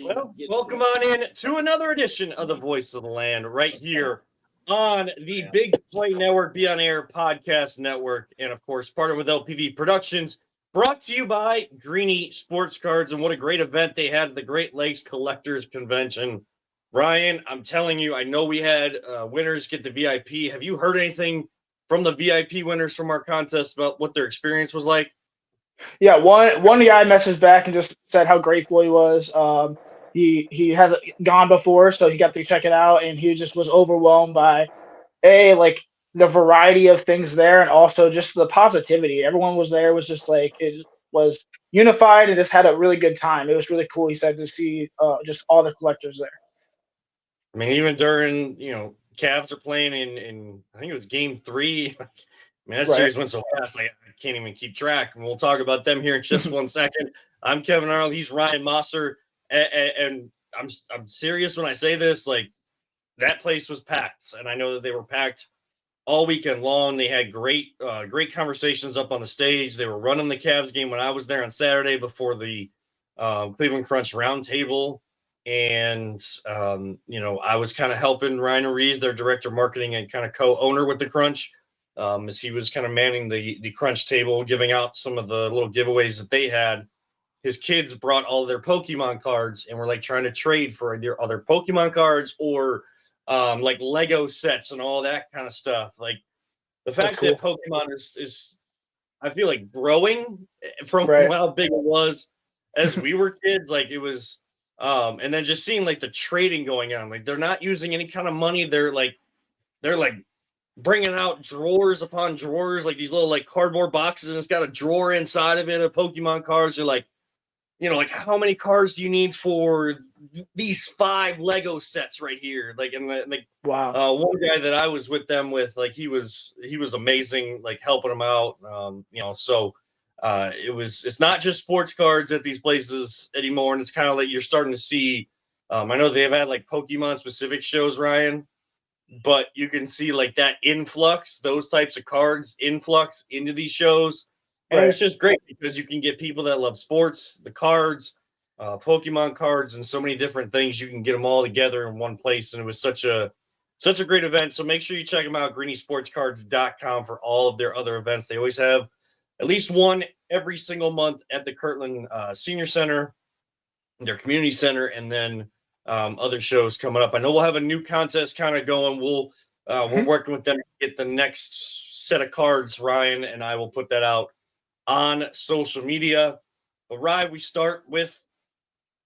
Well, welcome on in to another edition of the Voice of the Land right here on the Big Play Network, Be On Air Podcast Network, and of course, partnered with LPV Productions, brought to you by Greeny Sports Cards. And what a great event they had at the Great Lakes Collectors Convention. Ryan, I'm telling you, I know we had winners get the VIP. Have you heard anything from the VIP winners from our contest about what their experience was like? Yeah, one guy messaged back and just said how grateful he was. He hasn't gone before, so he got to check it out, and he just was overwhelmed by like the variety of things there, and also just the positivity. Everyone was there was just like it was unified and just had a really good time. It was really cool. He said to see just all the collectors there. I mean, even during, Cavs are playing in I think it was game 3. I mean, that Right. series went so fast, like, I can't even keep track. And we'll talk about them here in just 1 second. I'm Kevin Arnold. He's Ryan Mosser. And I'm serious when I say this. Like, that place was packed. And I know that they were packed all weekend long. They had great conversations up on the stage. They were running the Cavs game when I was there on Saturday before the Cleveland Crunch roundtable. And I was kind of helping Ryan Rees, their director of marketing and kind of co-owner with the Crunch, as he was kind of manning the Crunch table, giving out some of the little giveaways that they had. His kids brought all their Pokemon cards and were like trying to trade for their other Pokemon cards or like Lego sets and all that kind of stuff. Like the That's fact that cool. Pokemon is I feel like growing from Right. how big it was as we were kids. Like it was, and then just seeing like the trading going on. Like they're not using any kind of money. They're like bringing out drawers upon drawers, like these little like cardboard boxes, and it's got a drawer inside of it of Pokemon cards. You're like, like how many cards do you need for these 5 Lego sets right here? Like, and like Wow. one guy that I was with them with, like he was amazing, like helping them out. So it's not just sports cards at these places anymore, and it's kind of like you're starting to see. I know they've had like Pokemon specific shows, Ryan, but you can see like that influx, those types of cards influx into these shows. And Right. it's just great because you can get people that love sports, the cards, Pokemon cards, and so many different things. You can get them all together in one place. And it was such a great event. So make sure you check them out, greenysportscards.com, for all of their other events. They always have at least one every single month at the Kirtland Senior Center, their community center, and then other shows coming up. I know we'll have a new contest kind of going. We're Mhm. working with them to get the next set of cards. Ryan and I will put that out on social media. But Ryan, we start with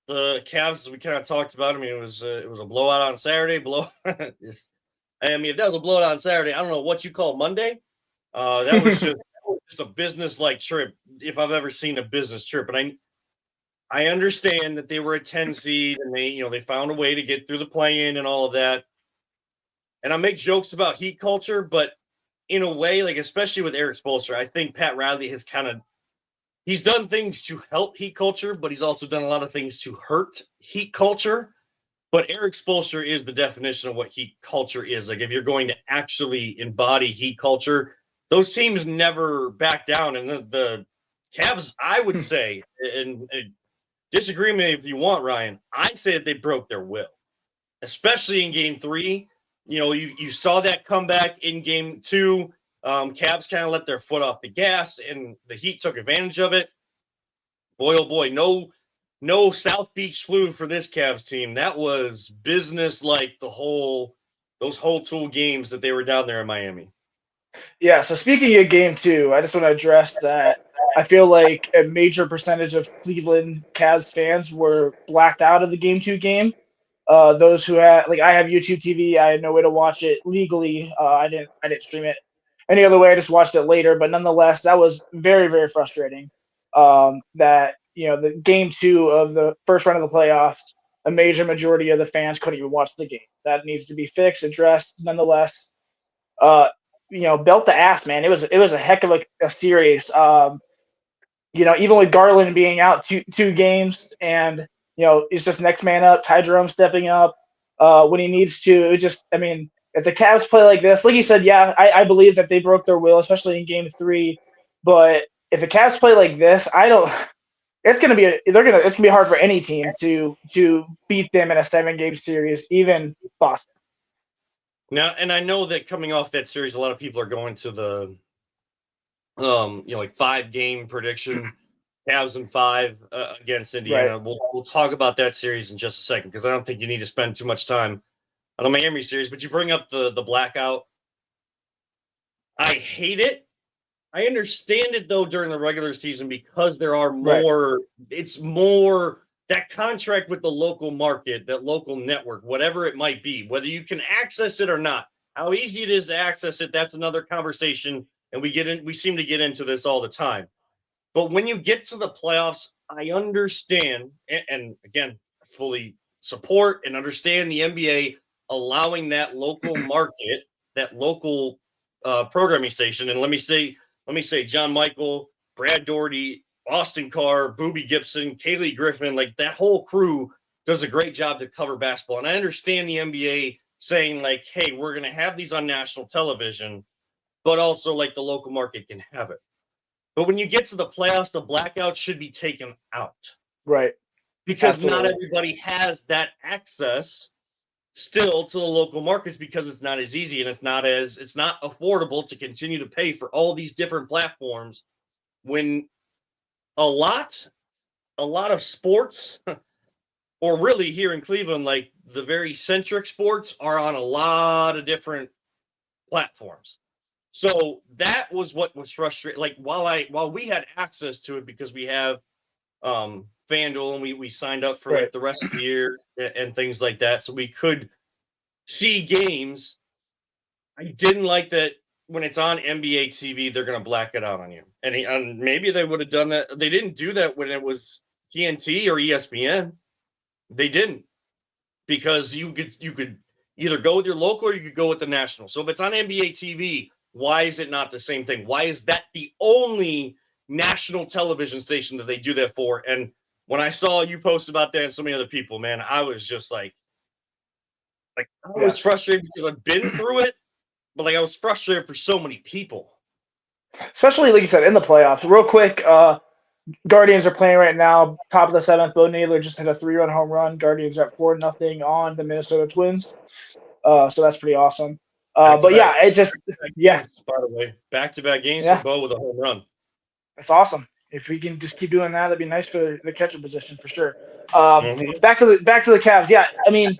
the Cavs, as we kind of talked about. I mean, it was a blowout on Saturday. If that was a blowout on Saturday, I don't know what you call Monday. That was just a business like trip, if I've ever seen a business trip. And I understand that they were a 10 seed and they found a way to get through the play-in and all of that. And I make jokes about heat culture, but in a way, like especially with Eric Spoelstra, I think Pat Riley has he's done things to help heat culture, but he's also done a lot of things to hurt heat culture. But Eric Spoelstra is the definition of what heat culture is. Like if you're going to actually embody heat culture, those teams never back down. And the Cavs, I would say, and disagree with me if you want, Ryan. I say that they broke their will, especially in game 3. You saw that comeback in game 2. Cavs kind of let their foot off the gas, and the Heat took advantage of it. Boy, oh boy, no South Beach flu for this Cavs team. That was business like those whole 2 games that they were down there in Miami. Yeah, so speaking of game 2, I just want to address that I feel like a major percentage of Cleveland Cavs fans were blacked out of the game 2 game. Those who had like I have YouTube TV, I had no way to watch it legally. I didn't stream it any other way. I just watched it later, but nonetheless, that was very very frustrating. That the game 2 of the first round of the playoffs, a major majority of the fans couldn't even watch the game. That needs to be fixed, addressed. Nonetheless, uh, belt to ass, man. It was a heck of a series. Even with Garland being out two games, and it's just next man up. Ty Jerome stepping up when he needs to. It just, I mean, if the Cavs play like this, like you said, yeah, I believe that they broke their will, especially in Game 3. But if the Cavs play like this, I don't. it's gonna be hard for any team to beat them in a 7-game series, even Boston. Now, and I know that coming off that series, a lot of people are going to the like 5-game prediction, Cavs in 5 against Indiana. Right. We'll talk about that series in just a second because I don't think you need to spend too much time on the Miami series. But you bring up the blackout. I hate it. I understand it though during the regular season because there are more. Right. It's more that contract with the local market, that local network, whatever it might be, whether you can access it or not. How easy it is to access it, that's another conversation. And we seem to get into this all the time. But when you get to the playoffs, I understand, and again, fully support and understand the NBA allowing that local market, that local programming station. And let me say, John Michael, Brad Daugherty, Austin Carr, Boobie Gibson, Kaylee Griffin, like that whole crew does a great job to cover basketball. And I understand the NBA saying like, hey, we're going to have these on national television, but also like the local market can have it. But when you get to the playoffs, the blackout should be taken out. Right. Because Absolutely. Not everybody has that access still to the local markets because it's not as easy and it's not affordable to continue to pay for all these different platforms when a lot of sports or really here in Cleveland, like the very centric sports are on a lot of different platforms. So that was what was frustrating. Like while we had access to it because we have FanDuel and we signed up for like the rest of the year and things like that, so we could see games. I didn't like that when it's on NBA TV, they're going to black it out on you. And maybe they would have done that. They didn't do that when it was TNT or ESPN. They didn't, because you could either go with your local or you could go with the national. So if it's on NBA TV, why is it not the same thing? Why is that the only national television station that they do that for? And when I saw you post about that and so many other people, man, I was just like I was frustrated because I've been through it, but like I was frustrated for so many people. Especially, like you said, in the playoffs. Real quick, Guardians are playing right now, top of the 7th. Bo Naylor just hit a 3-run home run. Guardians are at 4-0 on the Minnesota Twins. So that's pretty awesome. But yeah, it just games, by the way, back-to-back games for Bo with a home run. That's awesome. If we can just keep doing that, that'd be nice for the catcher position for sure. Back to the Cavs. Yeah, I mean,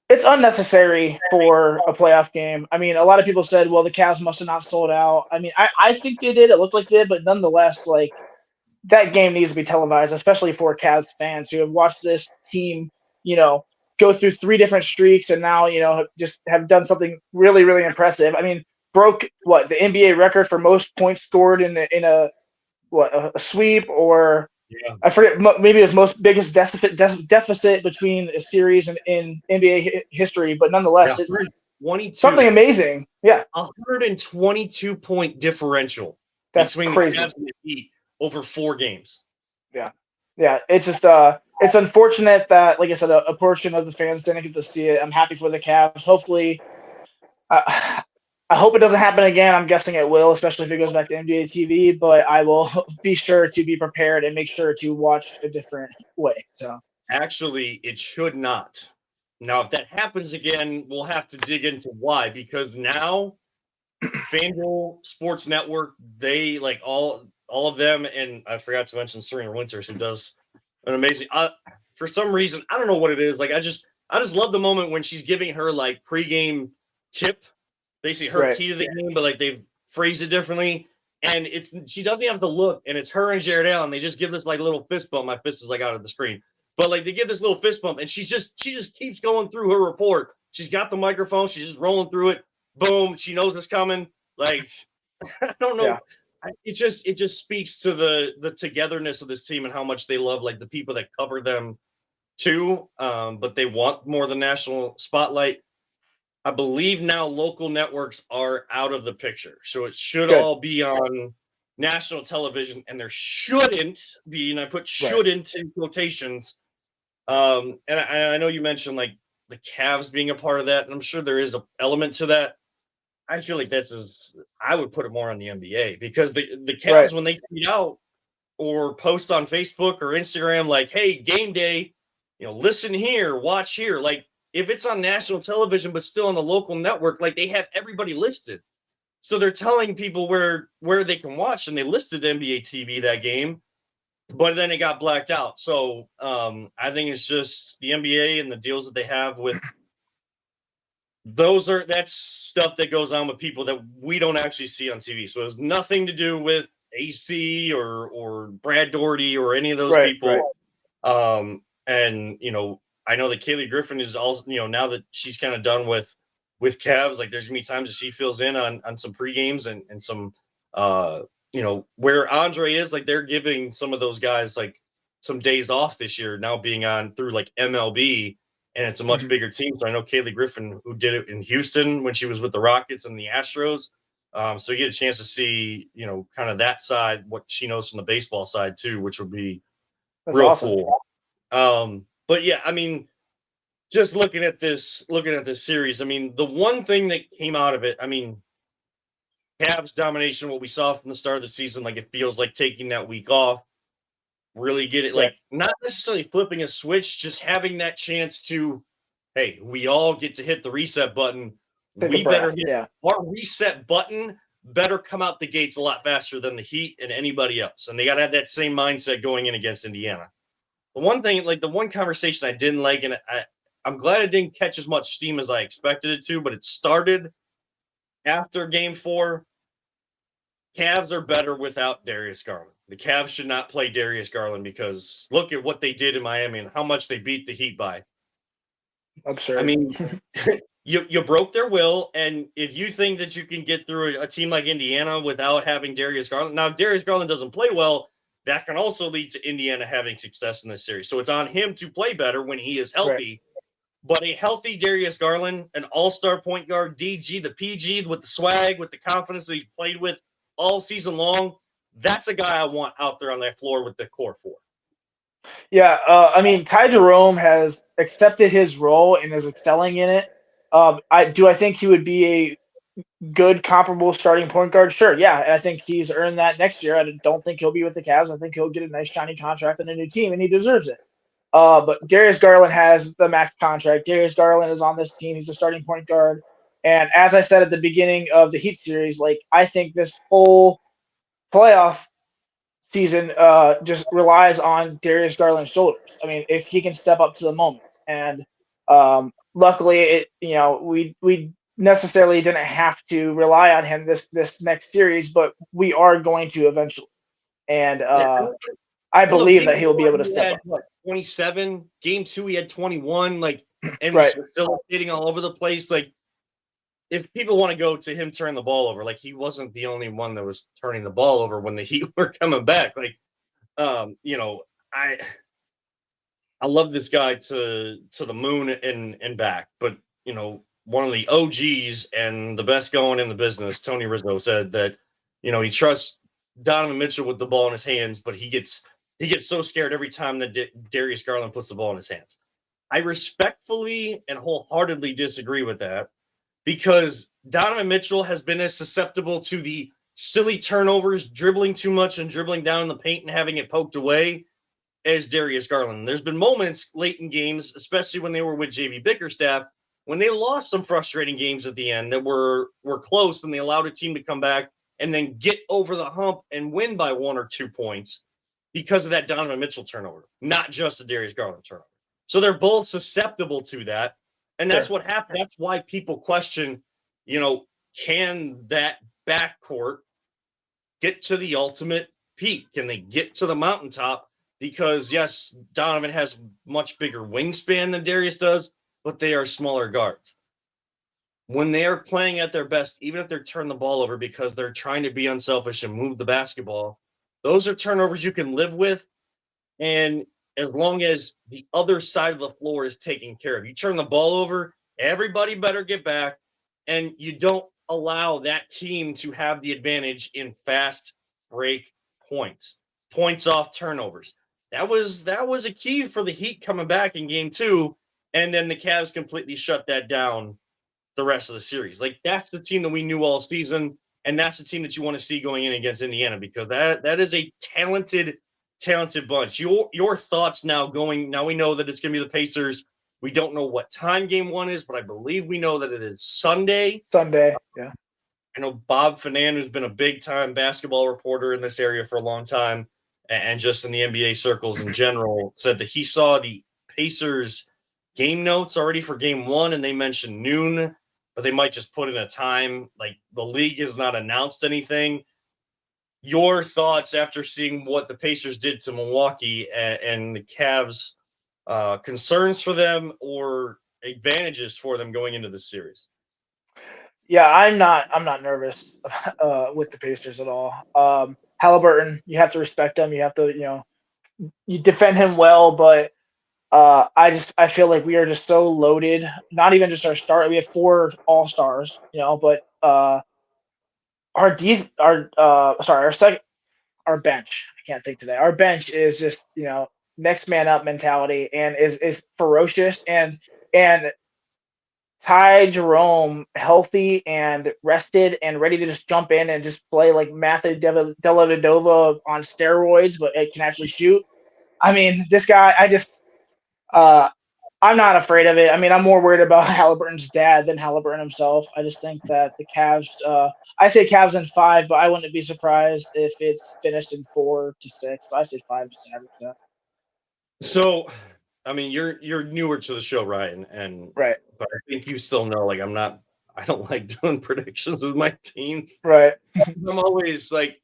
it's unnecessary for a playoff game. I mean, a lot of people said, well, the Cavs must have not sold out. I mean, I think they did. It looked like they did, but nonetheless, like that game needs to be televised, especially for Cavs fans who have watched this team, go through 3 different streaks and now, just have done something really, really impressive. I mean, broke the NBA record for most points scored in a sweep, or I forget, maybe it was biggest deficit between a series in NBA history, but nonetheless, it's 22. Something amazing. Yeah. 122-point differential between crazy. The Cavs and the Heat over 4 games. Yeah. It's just it's unfortunate that, like I said, a portion of the fans didn't get to see it. I'm happy for the Cavs. Hopefully, I hope it doesn't happen again. I'm guessing it will, especially if it goes back to NBA TV. But I will be sure to be prepared and make sure to watch a different way. So actually, it should not. Now, if that happens again, we'll have to dig into why. Because now, FanDuel Sports Network, they like all of them, and I forgot to mention Serena Winters, who does an amazing. For some reason, I don't know what it is. Like I just love the moment when she's giving her like pregame tip. Basically her key to the game, but like they've phrased it differently. And she doesn't have to look, and it's her and Jared Allen. They just give this like little fist bump. My fist is like out of the screen. But like they give this little fist bump, and she just keeps going through her report. She's got the microphone, she's just rolling through it. Boom, she knows it's coming. Like I don't know. Yeah. It just speaks to the togetherness of this team and how much they love like the people that cover them too. But they want more of the national spotlight. I believe now local networks are out of the picture. So it should all be on national television, and there shouldn't be, and I put shouldn't in quotations. And I know you mentioned like the Cavs being a part of that, and I'm sure there is an element to that. I feel like I would put it more on the NBA, because the Cavs, when they tweet out or post on Facebook or Instagram like, hey, game day, listen here, watch here. Like if it's on national television but still on the local network, like they have everybody listed. So they're telling people where they can watch, and they listed NBA TV that game, but then it got blacked out. So I think it's just the NBA and the deals that they have with that's stuff that goes on with people that we don't actually see on TV. So it has nothing to do with AC or Brad Daugherty or any of those people. Right. And I know that Kaylee Griffin is also, now that she's kind of done with Cavs, like there's gonna be times that she fills in on some pre-games and some where Andre is, like they're giving some of those guys like some days off this year now, being on through like MLB, and it's a much bigger team. So I know Kaylee Griffin, who did it in Houston when she was with the Rockets and the Astros. So you get a chance to see, kind of that side, what she knows from the baseball side too, which would be real awesome. Cool. But yeah, I mean, just looking at this series, I mean, the one thing that came out of it, I mean, Cavs domination, what we saw from the start of the season, like it feels like taking that week off, really get it, like not necessarily flipping a switch, just having that chance to, hey, we all get to hit the reset button. We better hit our reset button, better come out the gates a lot faster than the Heat and anybody else. And they got to have that same mindset going in against Indiana. The one thing, like the one conversation I didn't like, and I'm glad it didn't catch as much steam as I expected it to, but it started after Game 4. Cavs are better without Darius Garland. The Cavs should not play Darius Garland because look at what they did in Miami and how much they beat the Heat by. Absurd. I mean, you broke their will, and if you think that you can get through a team like Indiana without having Darius Garland, now if Darius Garland doesn't play well, that can also lead to Indiana having success in this series. So it's on him to play better when he is healthy. Right. But a healthy Darius Garland, an all-star point guard, DG, the PG, with the swag, with the confidence that he's played with all season long, that's a guy I want out there on that floor with the core four. Yeah, I mean, Ty Jerome has accepted his role and is excelling in it. I think he would be a good comparable starting point guard? Sure, yeah, and I think he's earned that next year. I don't think he'll be with the Cavs. I think he'll get a nice shiny contract and a new team, and he deserves it. But Darius Garland has the max contract. Darius Garland is on this team. He's a starting point guard. And as I said at the beginning of the Heat series, like I think this whole playoff season just relies on Darius Garland's shoulders. I mean, if he can step up to the moment, and luckily, we necessarily didn't have to rely on him this next series, but we are going to eventually. And I believe that he'll be able to step up. 27, game 2, he had 21, like, and was facilitating all over the place. Like, if people want to go to him turning the ball over, like he wasn't the only one that was turning the ball over when the Heat were coming back. Like, I love this guy to the moon and back. But, one of the OGs and the best going in the business, Tony Rizzo, said that, he trusts Donovan Mitchell with the ball in his hands, but he gets so scared every time that Darius Garland puts the ball in his hands. I respectfully and wholeheartedly disagree with that, because Donovan Mitchell has been as susceptible to the silly turnovers, dribbling too much and dribbling down in the paint and having it poked away as Darius Garland. There's been moments late in games, especially when they were with JV Bickerstaff, when they lost some frustrating games at the end that were close, and they allowed a team to come back and then get over the hump and win by 1 or 2 points because of that Donovan Mitchell turnover, not just the Darius Garland turnover. So they're both susceptible to that. And that's what happened. That's why people question, can that backcourt get to the ultimate peak? Can they get to the mountaintop? Because, yes, Donovan has much bigger wingspan than Darius does, but they are smaller guards. When they are playing at their best, even if they're turning the ball over because they're trying to be unselfish and move the basketball, those are turnovers you can live with. And as long as the other side of the floor is taken care of, you turn the ball over, everybody better get back, and you don't allow that team to have the advantage in fast break points off turnovers. That was a key for the Heat coming back in game 2, and then the Cavs completely shut that down the rest of the series. Like, that's the team that we knew all season, and that's the team that you want to see going in against Indiana, because that is a talented talented bunch. Your thoughts now going. Now we know that it's going to be the Pacers. We don't know what time game one is, but I believe we know that it is Sunday. Sunday, yeah. I know Bob Fanan, who's been a big-time basketball reporter in this area for a long time, and just in the NBA circles in general, said that he saw the Pacers game notes already for game one, and they mentioned noon, but they might just put in a time. Like, the league has not announced anything. Your thoughts after seeing what the Pacers did to Milwaukee and the Cavs, concerns for them or advantages for them going into the series? Yeah, I'm not nervous with the Pacers at all. Halliburton, you have to respect him. You have to, you defend him well, but I feel like we are just so loaded. Not even just our start. We have 4 All Stars, but our bench. I can't think today. Our bench is just next man up mentality and is ferocious and Ty Jerome healthy and rested and ready to just jump in and just play like Matthew Dellavedova on steroids, but it can actually shoot. I mean, this guy, uh, I'm not afraid of it. I mean, I'm more worried about Halliburton's dad than Halliburton himself. I just think that the Cavs, I say Cavs in 5, but I wouldn't be surprised if it's finished in 4-6. But I say 5 is average. Yeah. So, I mean, you're newer to the show, Ryan, and Right. but I think you still know, like, I don't like doing predictions with my teams. Right. I'm always like,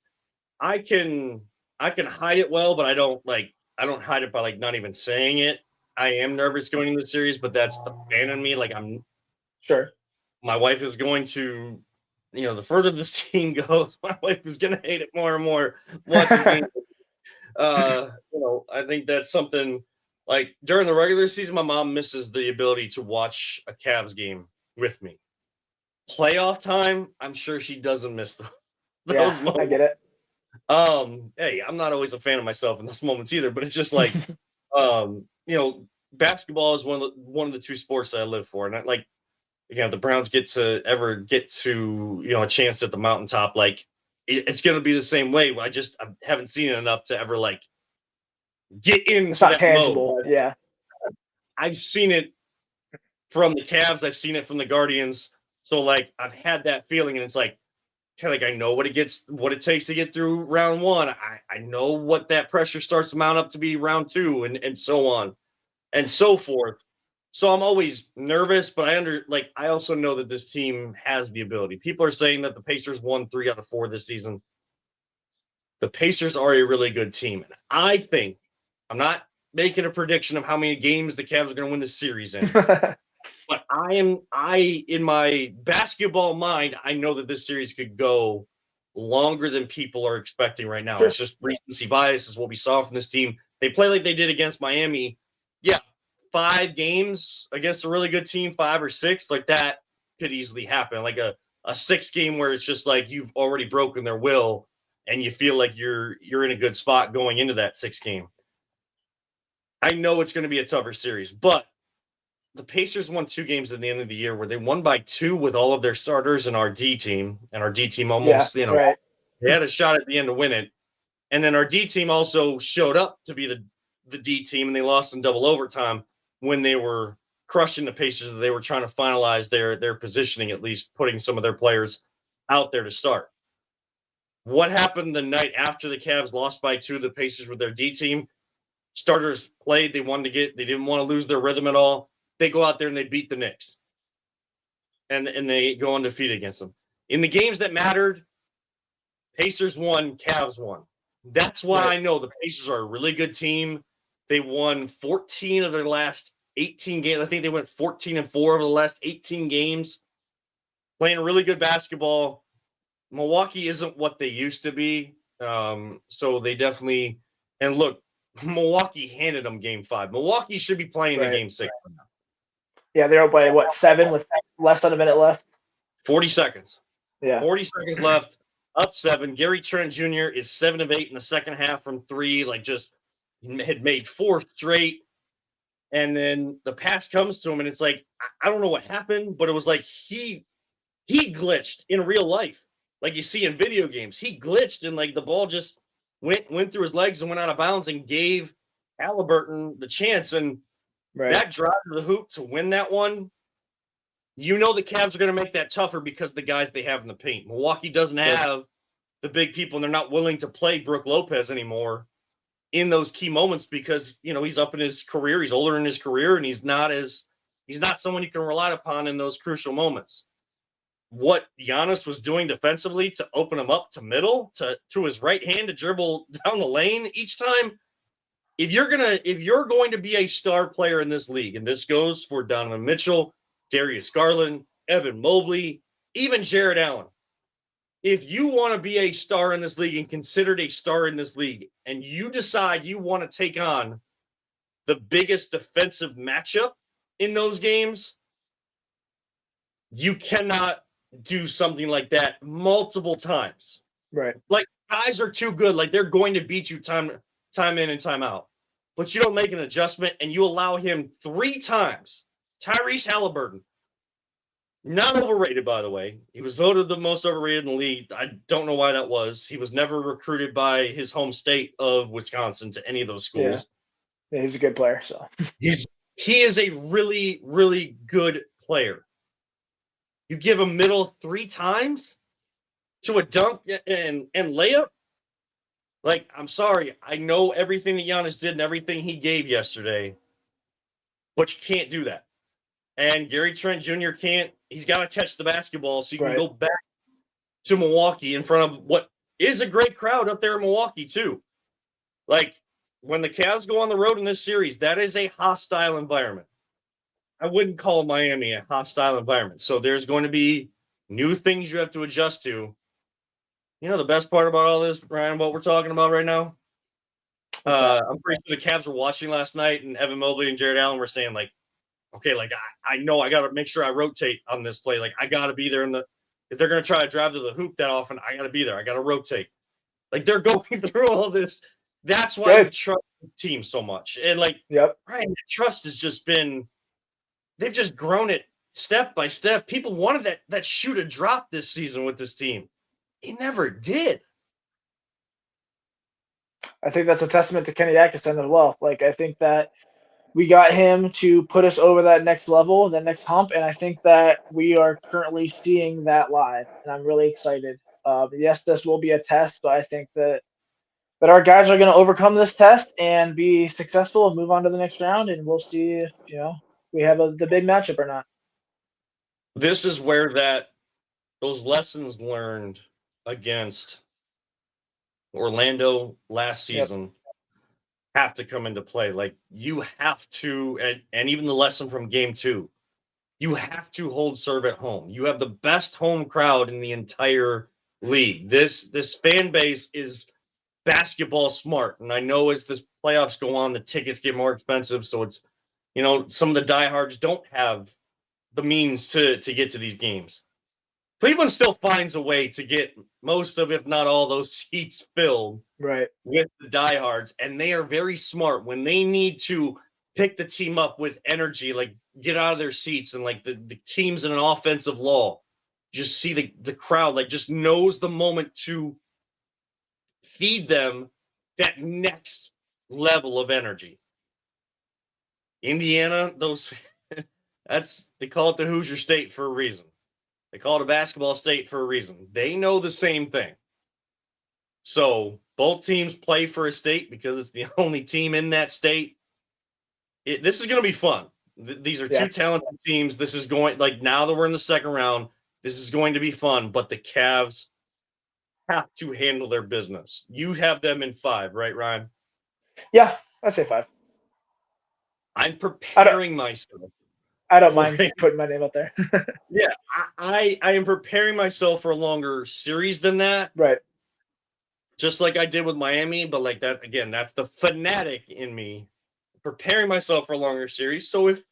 I can hide it well, but I don't hide it by like not even saying it. I am nervous going into the series, but that's the fan in me. Like, Sure. my wife is going to, the further this team goes, my wife is going to hate it more and more watching me. I think that's something like during the regular season, my mom misses the ability to watch a Cavs game with me. Playoff time, I'm sure she doesn't miss those moments. I get it. Hey, I'm not always a fan of myself in those moments either, but it's just like, basketball is one of the 2 sports that I live for, and if the Browns get to a chance at the mountaintop, like it's going to be the same way. I haven't seen it enough to ever like get into It's not that tangible. mode. Yeah. I've seen it from the Cavs. I've seen it from the Guardians. So like I've had that feeling, and it's like, I know what it takes to get through round 1. I know what that pressure starts to mount up to be round 2, and so on and so forth. So I'm always nervous, but I also know that this team has the ability. People are saying that the Pacers won 3 out of 4 this season. The Pacers are a really good team. And I think, I'm not making a prediction of how many games the Cavs are going to win this series in. But in my basketball mind, I know that this series could go longer than people are expecting right now. Sure. It's just recency bias is what we saw from this team. They play like they did against Miami. Yeah, 5 games against a really good team, 5 or 6, like that could easily happen. Like a 6 game where it's just like you've already broken their will and you feel like you're in a good spot going into that 6 game. I know it's going to be a tougher series, but the Pacers won 2 games at the end of the year where they won by 2 with all of their starters and our D team, and our D team almost, right. They had a shot at the end to win it. And then our D team also showed up to be the D team, and they lost in double overtime when they were crushing the Pacers. They were trying to finalize their positioning, at least putting some of their players out there to start. What happened the night after the Cavs lost by 2 to the Pacers with their D team? Starters played. They didn't want to lose their rhythm at all. They go out there and they beat the Knicks. And they go undefeated against them. In the games that mattered, Pacers won, Cavs won. That's why I know the Pacers are a really good team. They won 14 of their last 18 games. I think they went 14-4 over the last 18 games. Playing really good basketball. Milwaukee isn't what they used to be. So they definitely – and look, Milwaukee handed them game 5. Milwaukee should be playing in game 6 right now. Yeah, they're up by 7 with less than a minute left? 40 seconds. Yeah. 40 seconds left, up 7. Gary Trent Jr. is 7 of 8 in the second half from 3, like just had made 4 straight. And then the pass comes to him, and it's like, I don't know what happened, but it was like he glitched in real life. Like you see in video games. He glitched, and like the ball just went through his legs and went out of bounds and gave Halliburton the chance. And that drive to the hoop to win that one, the Cavs are going to make that tougher because of the guys they have in the paint. Milwaukee doesn't have the big people, and they're not willing to play Brook Lopez anymore in those key moments because, he's up in his career. He's older in his career, and he's not someone you can rely upon in those crucial moments. What Giannis was doing defensively to open him up to middle, to his right hand to dribble down the lane each time. If you're going to be a star player in this league, and this goes for Donovan Mitchell, Darius Garland, Evan Mobley, even Jared Allen. If you want to be a star in this league and considered a star in this league, and you decide you want to take on the biggest defensive matchup in those games, you cannot do something like that multiple times. Right. Like, guys are too good. Like, they're going to beat you time in and time out. But you don't make an adjustment, and you allow him 3 times. Tyrese Halliburton, not overrated, by the way. He was voted the most overrated in the league. I don't know why that was. He was never recruited by his home state of Wisconsin to any of those schools. Yeah, he's a good player. So he is a really, really good player. You give him middle 3 times to a dunk and layup? Like, I'm sorry. I know everything that Giannis did and everything he gave yesterday, but you can't do that. And Gary Trent Jr. can't. He's got to catch the basketball so you can go back to Milwaukee in front of what is a great crowd up there in Milwaukee, too. Like, when the Cavs go on the road in this series, that is a hostile environment. I wouldn't call Miami a hostile environment. So there's going to be new things you have to adjust to. The best part about all this, Ryan, what we're talking about right now? I'm pretty sure the Cavs were watching last night, and Evan Mobley and Jared Allen were saying, like, okay, like, I know I got to make sure I rotate on this play. Like, I got to be there if they're going to try to drive to the hoop that often, I got to be there. I got to rotate. Like, they're going through all this. That's why I trust the team so much. And, like, Ryan, the trust has just been – they've just grown it step by step. People wanted that shoot a drop this season with this team. He never did. I think that's a testament to Kenny Atkinson as well. Like, I think that we got him to put us over that next level, that next hump, and I think that we are currently seeing that live, and I'm really excited. Yes, this will be a test, but I think that our guys are going to overcome this test and be successful and move on to the next round, and we'll see if we have the big matchup or not. This is where those lessons learned against Orlando last season have to come into play. Like, you have to, and even the lesson from game 2, you have to hold serve at home. You have the best home crowd in the entire league. This fan base is basketball smart. And I know as the playoffs go on, the tickets get more expensive. So it's, some of the diehards don't have the means to get to these games. Cleveland still finds a way to get most of, if not all, those seats filled with the diehards. And they are very smart when they need to pick the team up with energy, like get out of their seats, and like the teams in an offensive lull. Just see the crowd, like, just knows the moment to feed them that next level of energy. Indiana, they call it the Hoosier State for a reason. They call it a basketball state for a reason. They know the same thing. So both teams play for a state because it's the only team in that state. This is going to be fun. These are 2 talented teams. This is going, like, now that we're in the second round, this is going to be fun. But the Cavs have to handle their business. You have them in 5, right, Ryan? Yeah, I'd say 5. I'm preparing myself. I don't mind putting my name up there. Yeah, I am preparing myself for a longer series than that. Right. Just like I did with Miami, but like that, again, that's the fanatic in me, preparing myself for a longer series. So if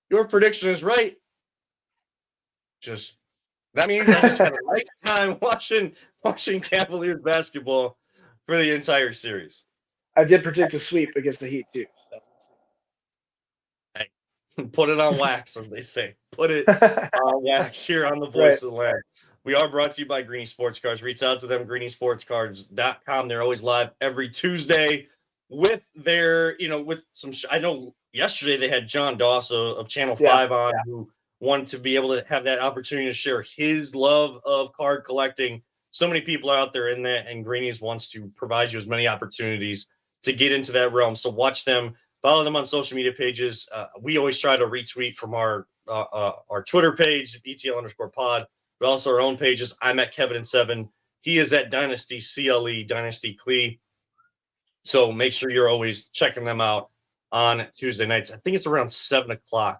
your prediction is right, that means I just had a nice time watching Cavaliers basketball for the entire series. I did predict a sweep against the Heat too. So. Put it on wax, as they say. Put it on wax here on the Voice of the Land. We are brought to you by Greeny Sports Cards. Reach out to them, greenysportscards.com. They're always live every Tuesday with their, with some. I know yesterday they had John Doss of Channel 5 on, who wanted to be able to have that opportunity to share his love of card collecting. So many people are out there in that, and Greenies wants to provide you as many opportunities to get into that realm. So watch them, follow them on social media pages. We always try to retweet from our Twitter page, ETL_pod, but also our own pages. I'm at Kevin7. He is at Dynasty CLE, Dynasty Clee. So make sure you're always checking them out on Tuesday nights. I think it's around 7:00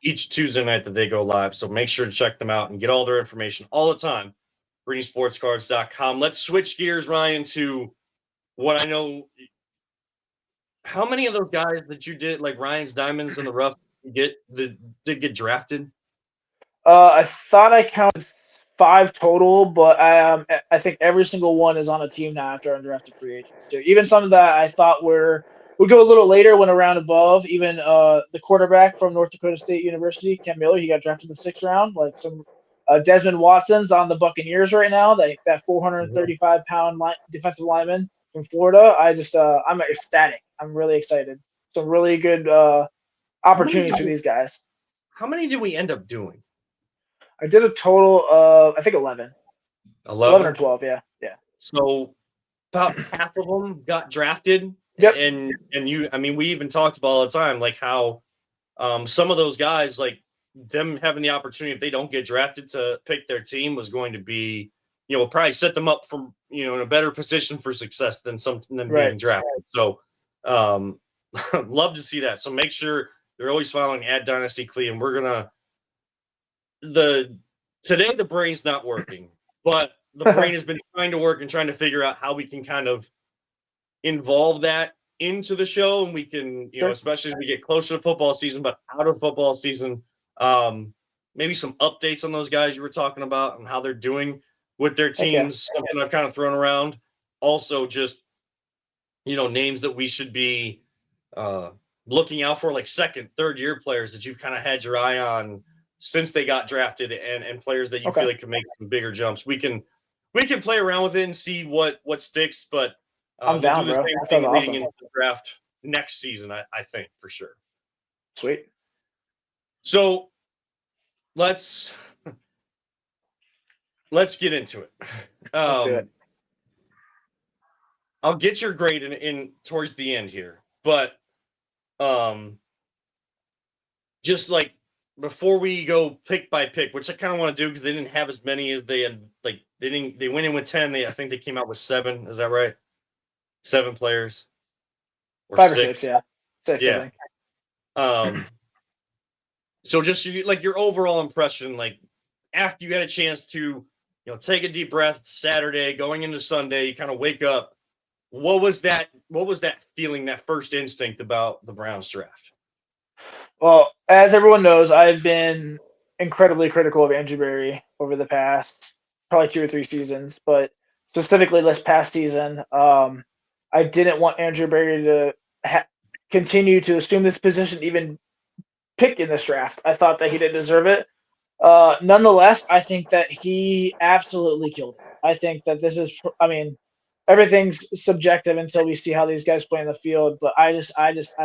each Tuesday night that they go live. So make sure to check them out and get all their information all the time. GreenySportsCards.com. Let's switch gears, Ryan, to what I know. How many of those guys that you did, like Ryan's Diamonds in the Rough, did get drafted? I thought I counted 5 total, but I think every single one is on a team now after undrafted free agents too. Even some that I thought would go a little later, went around above. Even the quarterback from North Dakota State University, Cam Miller, he got drafted in the 6th round. Like some Desmond Watson's on the Buccaneers right now. That 435-pound defensive lineman from Florida. I'm ecstatic. I'm really excited. Some really good opportunities for these guys. How many did we end up doing? I did a total of, I think, 11. 11 or 12, yeah. So about half of them got drafted. Yep. And we even talked about all the time, like how some of those guys, like them having the opportunity, if they don't get drafted, to pick their team was going to be, probably set them up for, in a better position for success than being drafted. So love to see that. So make sure you're always following at Dynasty Clee, and we're going to, today the brain's not working, but the brain has been trying to work and trying to figure out how we can kind of involve that into the show, and we can, especially as we get closer to football season, but out of football season, maybe some updates on those guys you were talking about and how they're doing with their teams. Something I've kind of thrown around. Also, just names that we should be looking out for, like 2nd, 3rd year players that you've kind of had your eye on since they got drafted, and players that you feel like can make some bigger jumps. We can play around with it and see what sticks, but I'm down, we'll do the bro. same thing leading into the draft next season, I think, for sure. Sweet. So let's get into it. Let's do it. I'll get your grade in towards the end here, but just like before we go pick by pick, which I kind of want to do because they didn't have as many as they had. Like they went in with 10. I think they came out with 7. Is that right? 7 players, or 5 or 6, yeah. 6, yeah. So just like your overall impression, like after you had a chance to, take a deep breath Saturday going into Sunday, you kind of wake up. What was that feeling, that first instinct about the Browns draft? Well, as everyone knows, I've been incredibly critical of Andrew Berry over the past probably 2 or 3 seasons, but specifically this past season, I didn't want Andrew Berry to continue to assume this position, even pick in this draft. I thought that he didn't deserve it. Nonetheless, I think that he absolutely killed it. I think that this is, everything's subjective until we see how these guys play in the field, but I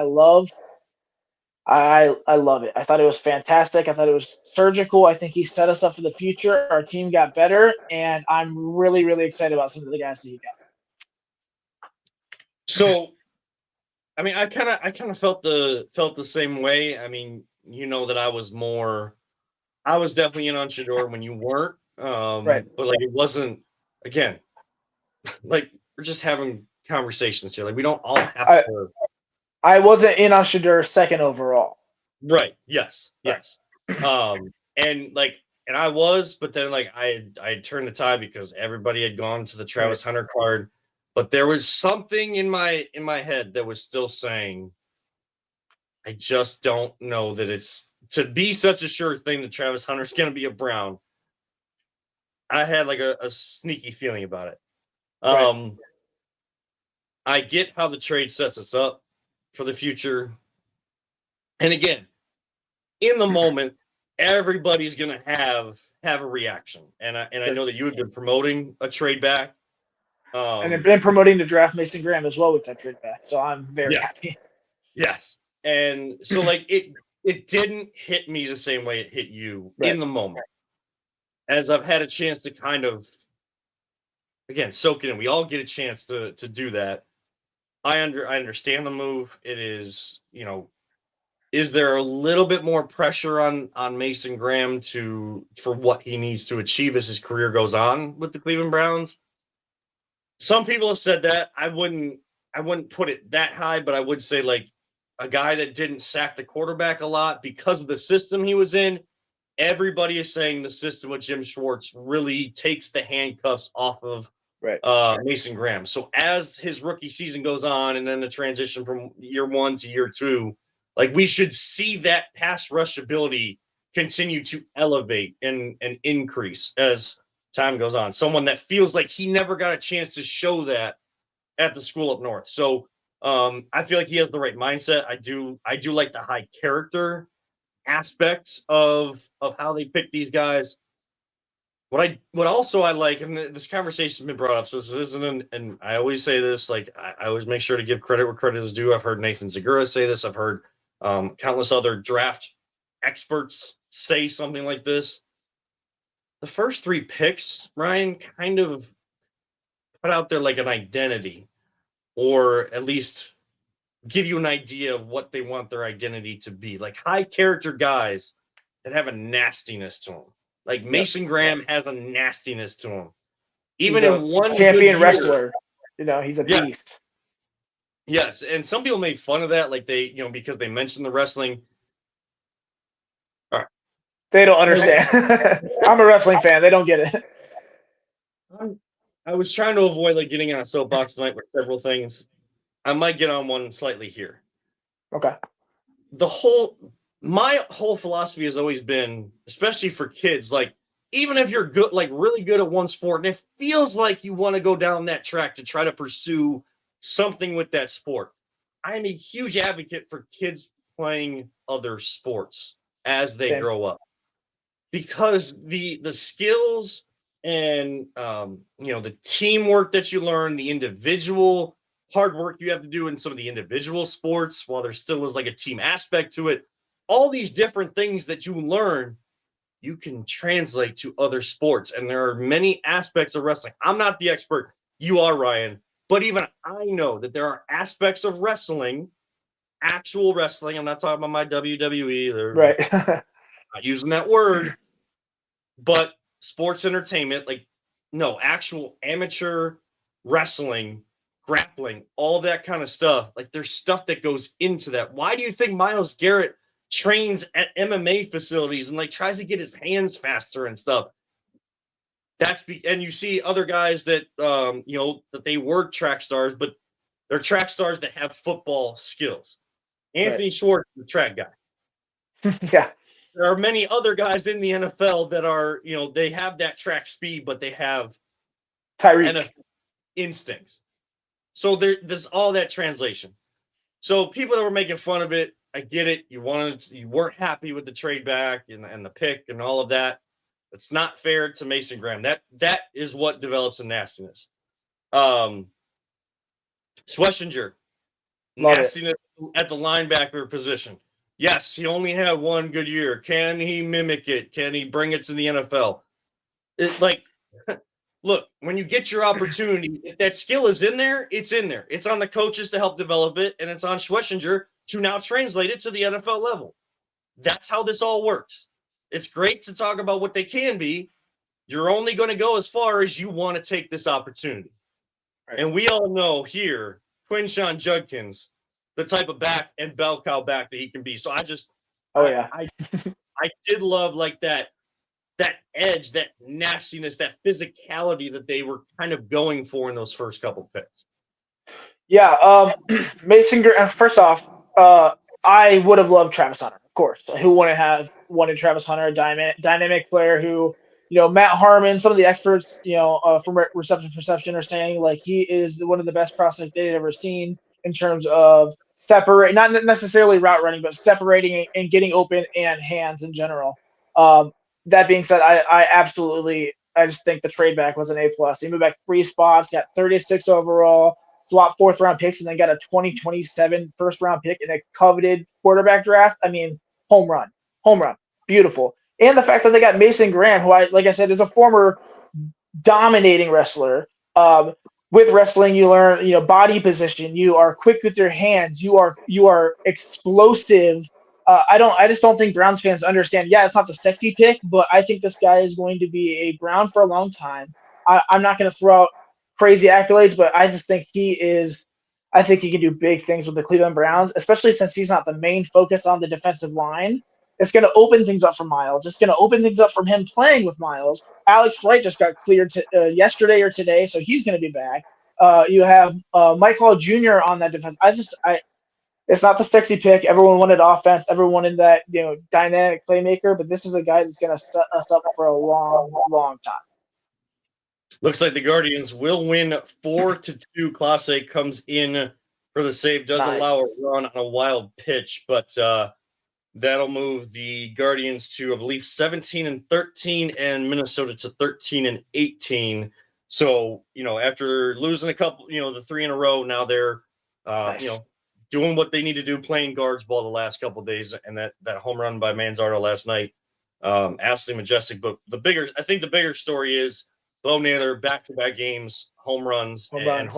love it. I thought it was fantastic. I thought it was surgical. I think he set us up for the future. Our team got better, and I'm really, really excited about some of the guys that he got. So, I kind of felt the same way. That I was definitely in on Shedeur when you weren't. Right. But like it wasn't, again, like we're just having conversations here. Like we don't all have to. I wasn't in on Shedeur 2nd overall. Right. Yes. And I was, but then like I turned the tide because everybody had gone to the Travis Hunter card. But there was something in my head that was still saying, I just don't know that it's to be such a sure thing that Travis Hunter's going to be a Brown. I had like a sneaky feeling about it. Right. I get how the trade sets us up for the future. And again, in the moment, everybody's gonna have a reaction. And I know that you had been promoting a trade back. And they've been promoting to draft Mason Graham as well with that trade back. So I'm very Yeah. happy. Yes. And so like it didn't hit me the same way it hit you in the moment. As I've had a chance to kind of again soak it in. We all get a chance to do that. I understand the move. It is, is there a little bit more pressure on Mason Graham for what he needs to achieve as his career goes on with the Cleveland Browns? Some people have said that. I wouldn't put it that high, but I would say like a guy that didn't sack the quarterback a lot because of the system he was in. Everybody is saying the system with Jim Schwartz really takes the handcuffs off of Mason Graham. So as his rookie season goes on, and then the transition from year 1 to year 2, like we should see that pass rush ability continue to elevate and increase as time goes on. Someone that feels like he never got a chance to show that at the school up north. So I feel like he has the right mindset. I do like the high character aspects of how they pick these guys. What also I like, and this conversation has been brought up, so this isn't and I always say this, like I always make sure to give credit where credit is due. I've heard Nathan Zagura say this. I've heard countless other draft experts say something like this. The first 3 picks, Ryan, kind of put out there like an identity, or at least give you an idea of what they want their identity to be. Like high character guys that have a nastiness to them. Like Mason Graham has a nastiness to him. Even in one champion wrestler, he's a beast. Yes, and some people made fun of that, like they, because they mentioned the wrestling. All right. They don't understand. I'm a wrestling fan. They don't get it. I was trying to avoid like getting on a soapbox tonight with several things. I might get on one slightly here. Okay. My whole philosophy has always been, especially for kids, like even if you're good, like really good at one sport, and it feels like you want to go down that track to try to pursue something with that sport, I'm a huge advocate for kids playing other sports as they grow up, because the skills and the teamwork that you learn, the individual hard work you have to do in some of the individual sports, while there still is like a team aspect to it, all these different things that you learn, you can translate to other sports. And there are many aspects of wrestling. I'm not the expert. You are, Ryan. But even I know that there are aspects of wrestling, actual wrestling. I'm not talking about my WWE. Right. Not using that word. But sports entertainment, like, no, actual amateur wrestling, grappling, all that kind of stuff. Like, there's stuff that goes into that. Why do you think Myles Garrett trains at MMA facilities and like tries to get his hands faster and stuff? And you see other guys that that they were track stars, but they're track stars that have football skills. Anthony Schwartz, the track guy. Yeah. There are many other guys in the NFL that are, they have that track speed, but they have Tyreek instincts. So there's all that translation. So people that were making fun of it, I get it. You weren't happy with the trade back and the pick and all of that. It's not fair to Mason Graham. That is what develops a nastiness. Schwessinger, nastiness at the linebacker position. Yes, he only had one good year. Can he mimic it? Can he bring it to the NFL? Look, when you get your opportunity, if that skill is in there, it's in there. It's on the coaches to help develop it, and it's on Schwessinger to now translate it to the NFL level. That's how this all works. It's great to talk about what they can be. You're only going to go as far as you want to take this opportunity. Right. And we all know here, Quinshon Judkins, the type of back and bell cow back that he can be. So I did love like that edge, that nastiness, that physicality that they were kind of going for in those first couple picks. Yeah, Mason. First off, I would have loved Travis Hunter, of course. Who wouldn't have wanted Travis Hunter, a dynamic player who, Matt Harmon, some of the experts, from Reception Perception are saying like he is one of the best prospects they've ever seen in terms of not necessarily route running, but separating and getting open and hands in general. That being said, I just think the trade back was an A plus. He moved back 3 spots, got 36 overall, swapped 4th-round picks, and then got a 2027 first-round pick in a coveted quarterback draft. I mean, home run, beautiful. And the fact that they got Mason Graham, who like I said, is a former dominating wrestler. With wrestling, you learn, body position. You are quick with your hands. You are explosive. I just don't think Browns fans understand. Yeah, it's not the sexy pick, but I think this guy is going to be a Brown for a long time. I'm not going to throw out crazy accolades, but I just think I think he can do big things with the Cleveland Browns, especially since he's not the main focus on the defensive line. It's going to open things up for Miles. It's going to open things up from him playing with Miles. Alex Wright just got cleared yesterday or today, so he's going to be back. You have Mike Hall Jr. on that defense. It's not the sexy pick. Everyone wanted offense. Everyone wanted that dynamic playmaker, but this is a guy that's going to set us up for a long, long time. Looks like the Guardians will win 4-2. Clase comes in for the save. Does allow a run on a wild pitch, but that'll move the Guardians to, I believe, 17-13 and Minnesota to 13-18. So, after losing a couple, the 3 in a row, now they're, doing what they need to do, playing guards ball the last couple of days. And that home run by Manzardo last night, absolutely majestic. But I think the bigger story is Bo Naylor, back-to-back games, home runs runs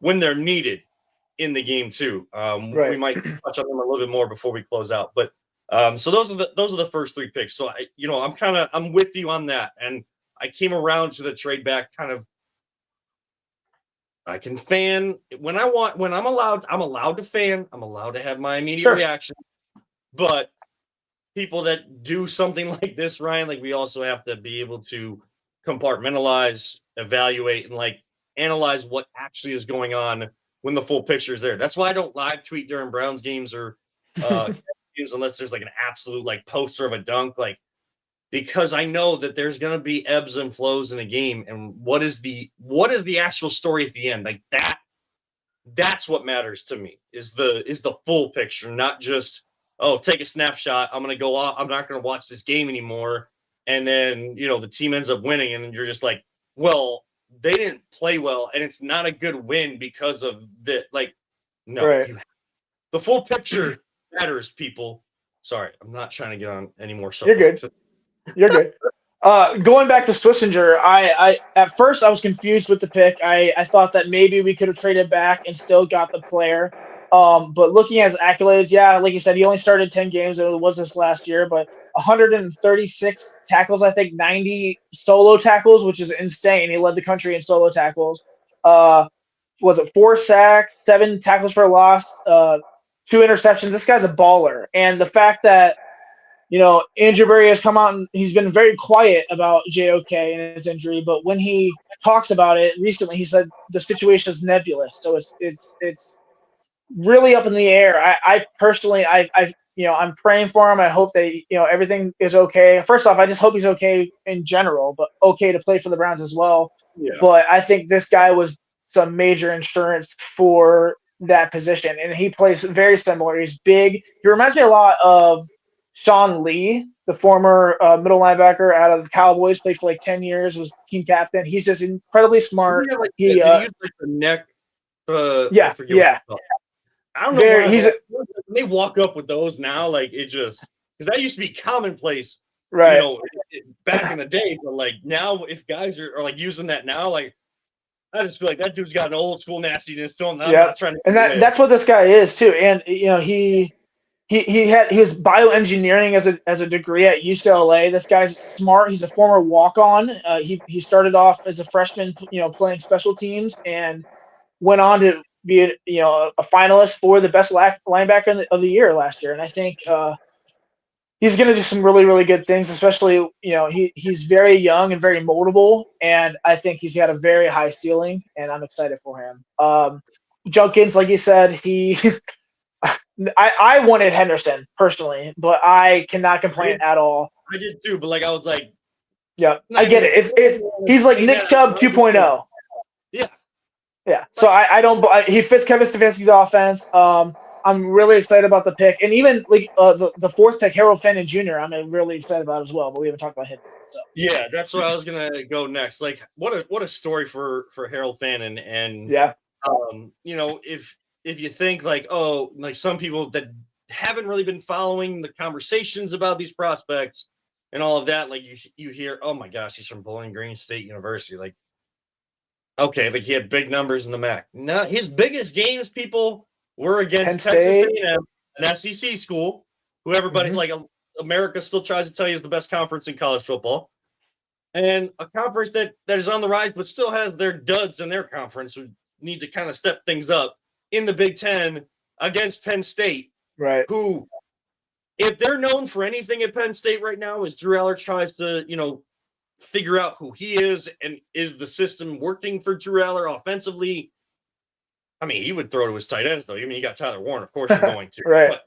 when they're needed in the game too. We might touch on them a little bit more before we close out. But so those are the first 3 picks. So I'm with you on that. And I came around to the trade back kind of. I can fan when I'm allowed to fan. I'm allowed to have my immediate reaction. But people that do something like this, Ryan, we also have to be able to compartmentalize, evaluate, and analyze what actually is going on when the full picture is there. That's why I don't live tweet during Browns games or games unless there's an absolute poster of a dunk, because I know that there's going to be ebbs and flows in a game, and what is the actual story at the end? That's what matters to me is the full picture, not just, take a snapshot. I'm going to go off. I'm not going to watch this game anymore. And then, the team ends up winning and you're just well, they didn't play well and it's not a good win because of the, no, right. The full picture matters, people. Sorry, I'm not trying to get on any more. You're good. You're good. Going back to Swissenger, I at first I was confused with the pick. I thought that maybe we could have traded back and still got the player. But looking at his accolades, like you said, he only started 10 games. It was this last year, but 136 tackles, I think 90 solo tackles, which is insane. He led the country in solo tackles. Was it 4 sacks, 7 tackles for a loss, 2 interceptions? This guy's a baller. And the fact that Andrew Berry has come out and he's been very quiet about JOK and his injury, but when he talks about it recently, he said the situation is nebulous. So it's really up in the air. I personally, I'm praying for him. I hope that everything is okay. First off, I just hope he's okay in general, but okay to play for the Browns as well. Yeah. But I think this guy was some major insurance for that position, and he plays very similar. He's big. He reminds me a lot of Sean Lee, the former middle linebacker out of the Cowboys, played for 10 years, was team captain. He's just incredibly smart. He used the neck. I don't know. When they walk up with those now, it just because that used to be commonplace, right? Back in the day. But now, if guys are using that now, I just feel like that dude's got an old school nastiness to him. I'm not trying to. And that's what this guy is too. And he was bioengineering as a degree at UCLA. This guy's smart. He's a former walk-on. He started off as a freshman, playing special teams, and went on to be a finalist for the best linebacker of the year last year. And I think he's going to do some really, really good things. Especially, he's very young and very moldable, and I think he's got a very high ceiling. And I'm excited for him. Junkins, like you said, I wanted Henderson personally, but I cannot complain at all. I did too, but I was yeah, I get it. He's like Nick Chubb 2.0. Yeah. Yeah. So I don't. He fits Kevin Stefanski's offense. I'm really excited about the pick, and even like the fourth pick, Harold Fannin Jr. I'm really excited about as well. But we haven't talked about him. So Yeah, that's what I was gonna go next. Like, what a story for Harold Fannin, and yeah, if you think like, oh, like some people that haven't really been following the conversations about these prospects and all of that, like you hear, oh my gosh, he's from Bowling Green State University, like. Okay, like he had big numbers in the MAC. No, his biggest games, people, were Penn against Texas State. A&M, an SEC school, who everybody like America still tries to tell you is the best conference in college football, and a conference that is on the rise, but still has their duds in their conference who need to kind of step things up in the Big Ten against Penn State, Right. who, if they're known for anything at Penn State right now, is Drew Aller tries to figure out who he is and is the system working for Drew Aller offensively. I mean, he would throw to his tight ends, though. I mean, you got Tyler Warren, of course you're going to. Right. But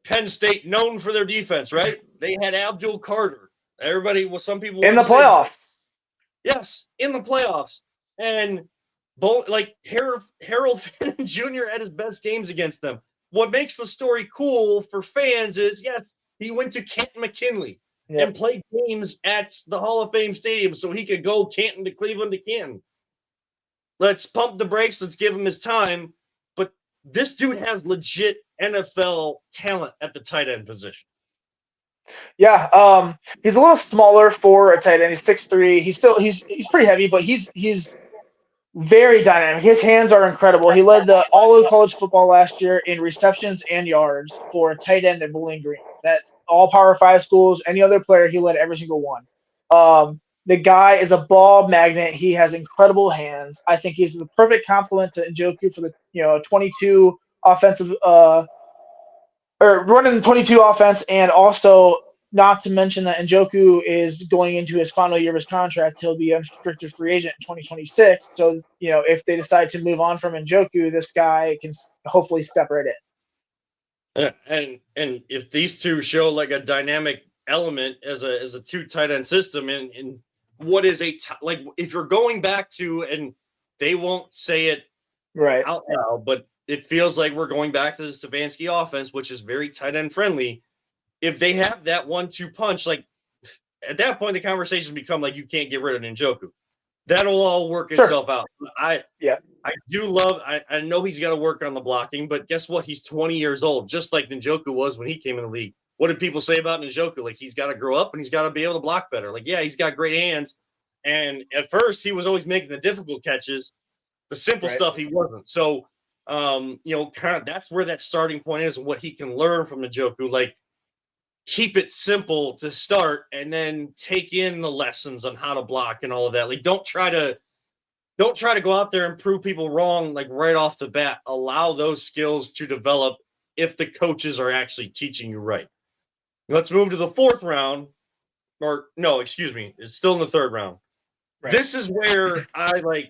Penn State, known for their defense, right? They had Abdul Carter. Everybody, some people in the playoffs. Yes, in the playoffs. And like Harold Fannin Jr. at his best games against them. What makes the story cool for fans is, yes, he went to Canton McKinley. Yep. And played games at the Hall of Fame Stadium so he could go Canton to Cleveland to Canton. Let's pump the brakes. Let's give him his time. But this dude has legit NFL talent at the tight end position. Yeah, he's a little smaller for a tight end. He's 6'3". He's pretty heavy, but he's very dynamic. His hands are incredible. He led all of college football last year in receptions and yards for a tight end at Bowling Green. That's all Power 5 schools. Any other player, he led every single one. The guy is a ball magnet. He has incredible hands. I think he's the perfect complement to Njoku for the 22 offensive or running the 22 offense, and also not to mention that Njoku is going into his final year of his contract. He'll be a unrestricted free agent in 2026. So, if they decide to move on from Njoku, this guy can hopefully step right in. And if these two show like a dynamic element as a two tight end system, and what is like if you're going back to, and they won't say it right out loud, but it feels like we're going back to the Stefanski offense, which is very tight end friendly. If they have that 1-2 punch, like at that point, the conversations become like you can't get rid of Njoku. That'll all work itself out. I do love. I know he's got to work on the blocking, but guess what? He's 20 years old, just like Njoku was when he came in the league. What did people say about Njoku? Like he's got to grow up and he's got to be able to block better. Like he's got great hands, and at first he was always making the difficult catches. The simple stuff he wasn't. So, kind of that's where that starting point is and what he can learn from Njoku. Like, keep it simple to start and then take in the lessons on how to block and all of that. Like, don't try to go out there and prove people wrong, like right off the bat. Allow those skills to develop if the coaches are actually teaching you right. Let's move to the fourth round. Or no, excuse me. It's still in the third round. Right. This is where I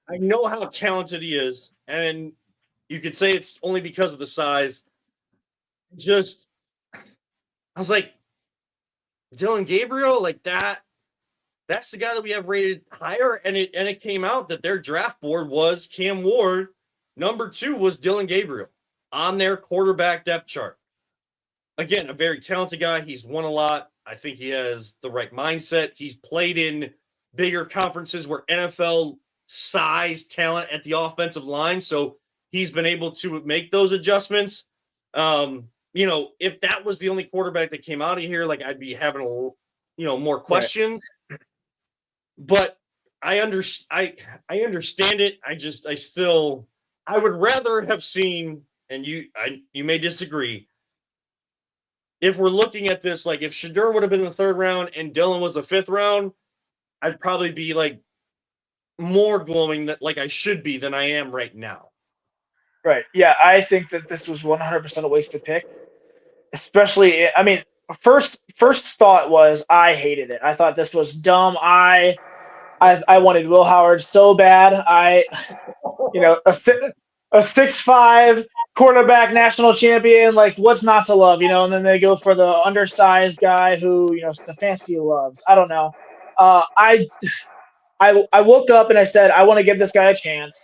I know how talented he is, and you could say it's only because of the size. I was like, Dillon Gabriel, like that's the guy that we have rated higher, and it came out that their draft board was Cam Ward. Number 2 was Dillon Gabriel on their quarterback depth chart. Again, a very talented guy. He's won a lot. I think he has the right mindset. He's played in bigger conferences where NFL size talent at the offensive line. So he's been able to make those adjustments. If that was the only quarterback that came out of here, like I'd be having more questions. Right. But I understand it. I would rather have seen, and you may disagree. If we're looking at this, like if Shedeur would have been in the third round and Dillon was the 5th round, I'd probably be like more glowing that like I should be than I am right now. Right. Yeah, I think that this was 100% a wasted pick. Especially, I mean, first thought was I hated it. I thought this was dumb. I wanted Will Howard so bad. A 6'5" quarterback national champion, like what's not to love, and then they go for the undersized guy who, Stefanski loves. I don't know. I woke up and I said, I want to give this guy a chance.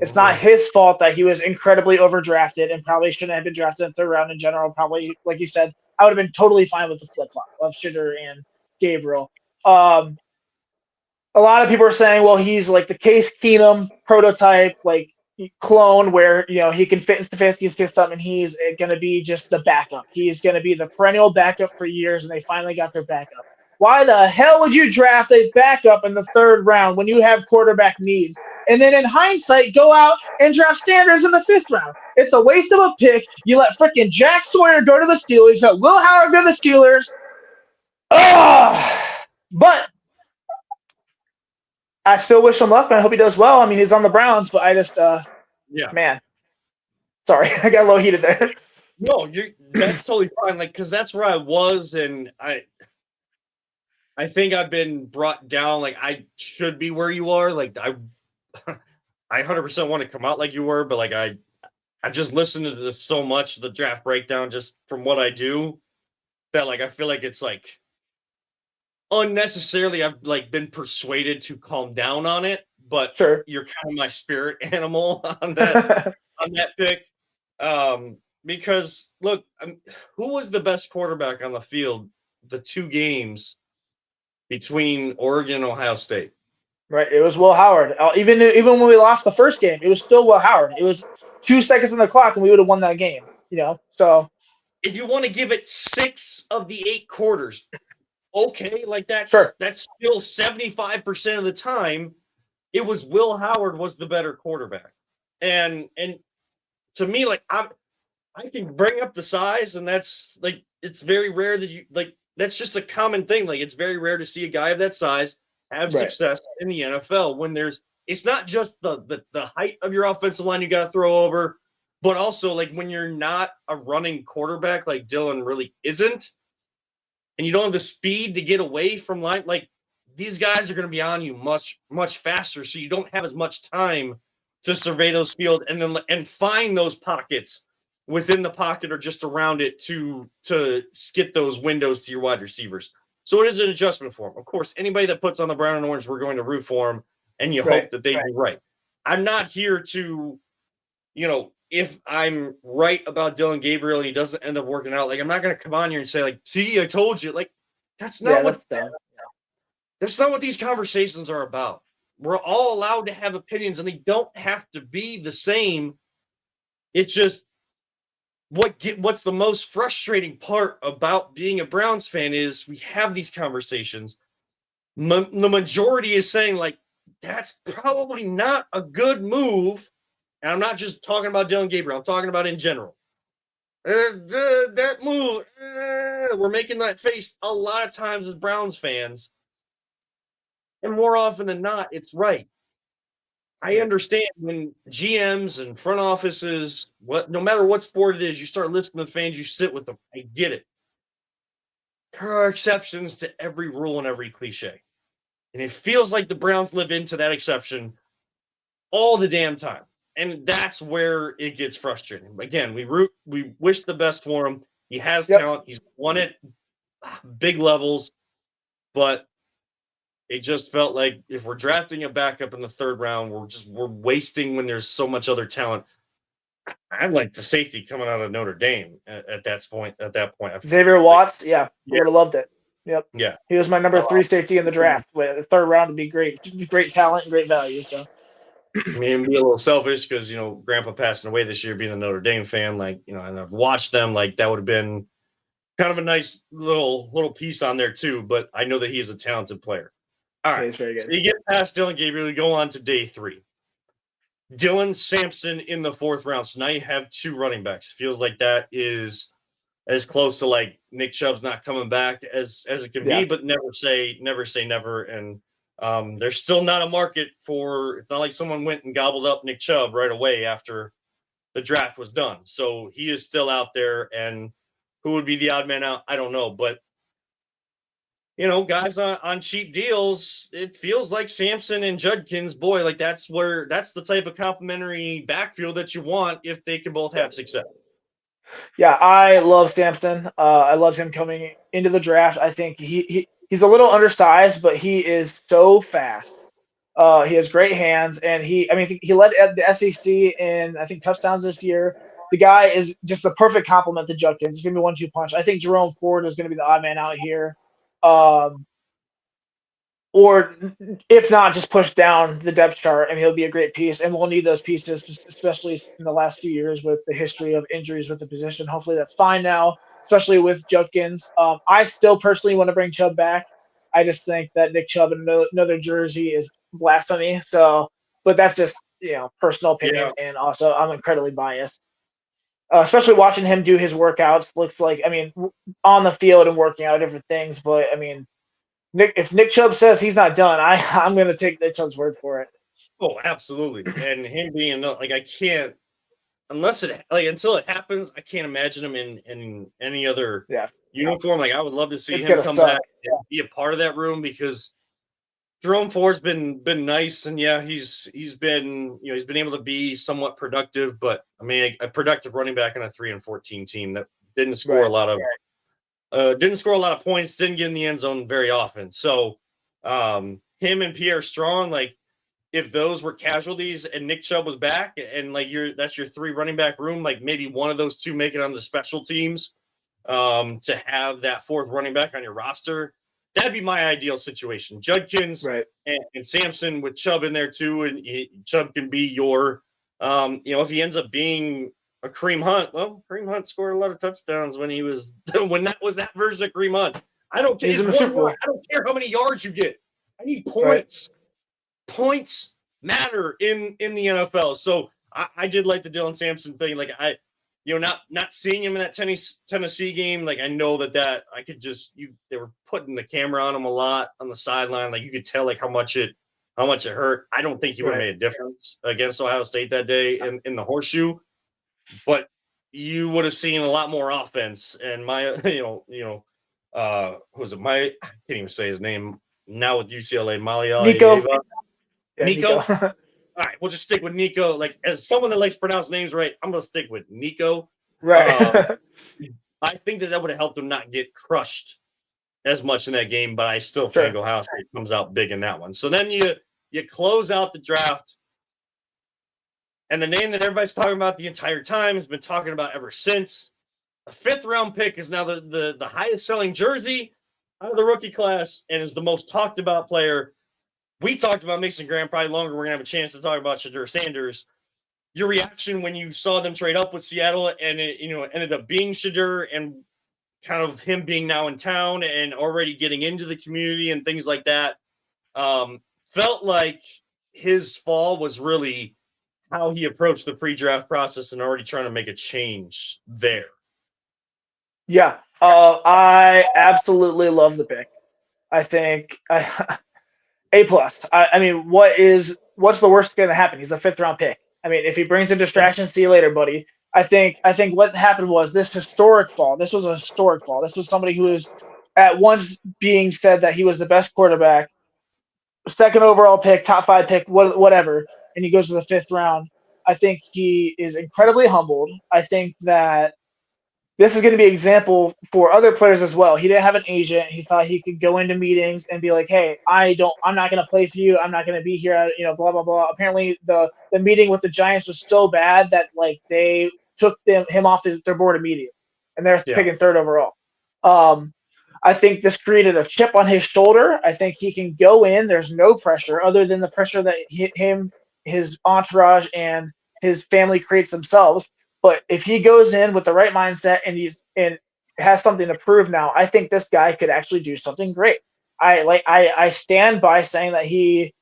It's not his fault that he was incredibly overdrafted and probably shouldn't have been drafted in the third round in general. Probably, like you said, I would have been totally fine with the flip flop of Shedeur and Gabriel. A lot of people are saying, well, he's like the Case Keenum prototype, like clone, where he can fit in Stefanski's system, and he's going to be just the backup. He's going to be the perennial backup for years, and they finally got their backup. Why the hell would you draft a backup in the third round when you have quarterback needs? And then in hindsight, go out and draft Sanders in the fifth round. It's a waste of a pick. You let freaking Jack Sawyer go to the Steelers. You let Will Howard go to the Steelers. But I still wish him luck, and I hope he does well. I mean, he's on the Browns, but I just, man, sorry, I got a little heated there. No, that's totally fine. Like, because that's where I was, and I think I've been brought down. Like, I should be where you are. Like, I 100% want to come out like you were, but like I just listened to this so much, the draft breakdown, just from what I do, that like I feel like it's like unnecessarily I've like been persuaded to calm down on it. But sure, you're kind of my spirit animal on that on that pick. Because look, who was the best quarterback on the field the 2 games between Oregon and Ohio State? Right, it was Will Howard. Even when we lost the first game, it was still Will Howard. It was 2 seconds on the clock, and we would have won that game. So if you want to give it 6 of the 8 quarters, okay, like that's still 75% of the time. It was Will Howard was the better quarterback, and to me, like I can bring up the size, and that's like it's very rare that you like. That's just a common thing. Like it's very rare to see a guy of that size have success in the NFL when it's not just the height of your offensive line you got to throw over, but also like when you're not a running quarterback like Dylan really isn't, and you don't have the speed to get away from line, like these guys are going to be on you much, much faster. So you don't have as much time to survey those fields and find those pockets within the pocket or just around it to skip those windows to your wide receivers. So it is an adjustment for them. Of course, anybody that puts on the brown and orange, we're going to root for them, and you hope that they do right. I'm not here to, if I'm right about Dylan Gabriel and he doesn't end up working out, like I'm not going to come on here and say, like, see, I told you. Like, that's not that's not what these conversations are about. We're all allowed to have opinions, and they don't have to be the same. It's just what's the most frustrating part about being a Browns fan is we have these conversations. The majority is saying, like, that's probably not a good move. And I'm not just talking about Dylan Gabriel. I'm talking about in general. That move, we're making that face a lot of times as Browns fans. And more often than not, it's right. I understand when GMs and front offices, no matter what sport it is, you start listening to fans, you sit with them. I get it. There are exceptions to every rule and every cliche. And it feels like the Browns live into that exception all the damn time. And that's where it gets frustrating. Again, we wish the best for him. He has talent. He's won it big levels. But it just felt like if we're drafting a backup in the third round, we're wasting when there's so much other talent. I like the safety coming out of Notre Dame at that point. Xavier Watts, would have loved it. Yep. Yeah. He was my number 3 safety in the draft. The third round would be great. Great talent and great value. So. I mean, be a little selfish because Grandpa passing away this year, being a Notre Dame fan, like and I've watched them. Like that would have been kind of a nice little piece on there too. But I know that he's a talented player. All right, so you get past Dylan Gabriel, you go on to day 3. Dylan Sampson in the 4th round. So now you have 2 running backs. Feels like that is as close to like Nick Chubb's not coming back as it can be, but never say never. And there's still not a market for. It's not like someone went and gobbled up Nick Chubb right away after the draft was done. So he is still out there, and who would be the odd man out? I don't know, but. Guys on cheap deals, it feels like Sampson and Judkins, boy, like that's the type of complimentary backfield that you want if they can both have success. Yeah, I love Sampson. I love him coming into the draft. I think he's a little undersized, but he is so fast. He has great hands, and I think he led the SEC in I think touchdowns this year. The guy is just the perfect complement to Judkins. He's gonna be 1-2 punch. I think Jerome Ford is gonna be the odd man out here. Or if not, just push down the depth chart, and he'll be a great piece. And we'll need those pieces, especially in the last few years with the history of injuries with the position. Hopefully, that's fine now, especially with Judkins. I still personally want to bring Chubb back. I just think that Nick Chubb in another jersey is blasphemy. So, but that's just personal opinion, Yeah. and also I'm incredibly biased. Especially watching him do his workouts, looks like on the field and working out different things. But I mean, if Nick Chubb says he's not done, I'm going to take Nick Chubb's word for it. Oh, absolutely. And him being like, I can't unless it until it happens. I can't imagine him in any other uniform. Like I would love to see him come back and be a part of that room because Jerome Ford's been nice, and he's been he's been able to be somewhat productive. But I mean, a productive running back on a 3-14 team that didn't score a lot of. Didn't score a lot of points, didn't get in the end zone very often. So him and Pierre Strong, like if those were casualties and Nick Chubb was back and like that's your 3 running back room, like maybe one of those 2 make it on the special teams to have that 4th running back on your roster. That'd be my ideal situation. Judkins and Sampson with Chubb in there too. And Chubb can be your if he ends up being a Kareem Hunt. Well, Kareem Hunt scored a lot of touchdowns when he was when that was that version of Kareem Hunt. I don't care. I don't care how many yards you get. I need points. Points matter in the NFL. So I did like the Dylan Sampson thing. Like not seeing him in that Tennessee game. Like I know that I could just they were putting the camera on him a lot on the sideline. Like you could tell like how much it hurt. I don't think he would have made a difference against Ohio State that day in the horseshoe. But you would have seen a lot more offense. And my, who was it? I can't even say his name now with UCLA. Nico. Nico. All right, we'll just stick with Nico. Like as someone that likes to pronounce names right, I'm gonna stick with Nico. Right. I think that would have helped him not get crushed as much in that game. But I still think Ohio State comes out big in that one. So then you close out the draft. And the name that everybody's talking about the entire time has been talking about ever since. A 5th round pick is now the highest selling jersey out of the rookie class and is the most talked about player. We talked about Mason Graham probably longer. We're gonna have a chance to talk about Shedeur Sanders. Your reaction when you saw them trade up with Seattle and it ended up being Shedeur and kind of him being now in town and already getting into the community and things like that. Felt like his fall was really how he approached the pre-draft process and already trying to make a change there. Yeah, I absolutely love the pick. I think A+. I mean, what's the worst going to happen? He's a 5th round pick. I mean, if he brings a distraction, see you later, buddy. I think what happened was this historic fall. This was a historic fall. This was somebody who was at once being said that he was the best quarterback, 2nd overall pick, top 5 pick, whatever, and he goes to the 5th round. I think he is incredibly humbled. I think that this is going to be an example for other players as well. He didn't have an agent. He thought he could go into meetings and be like, "Hey, I'm not going to play for you. I'm not going to be here. Blah blah blah." Apparently, the meeting with the Giants was so bad that like they took him off their board immediately, and they're picking 3rd overall. I think this created a chip on his shoulder. I think he can go in. There's no pressure other than the pressure that his entourage, and his family creates themselves. But if he goes in with the right mindset and has something to prove now, I think this guy could actually do something great. I stand by saying that he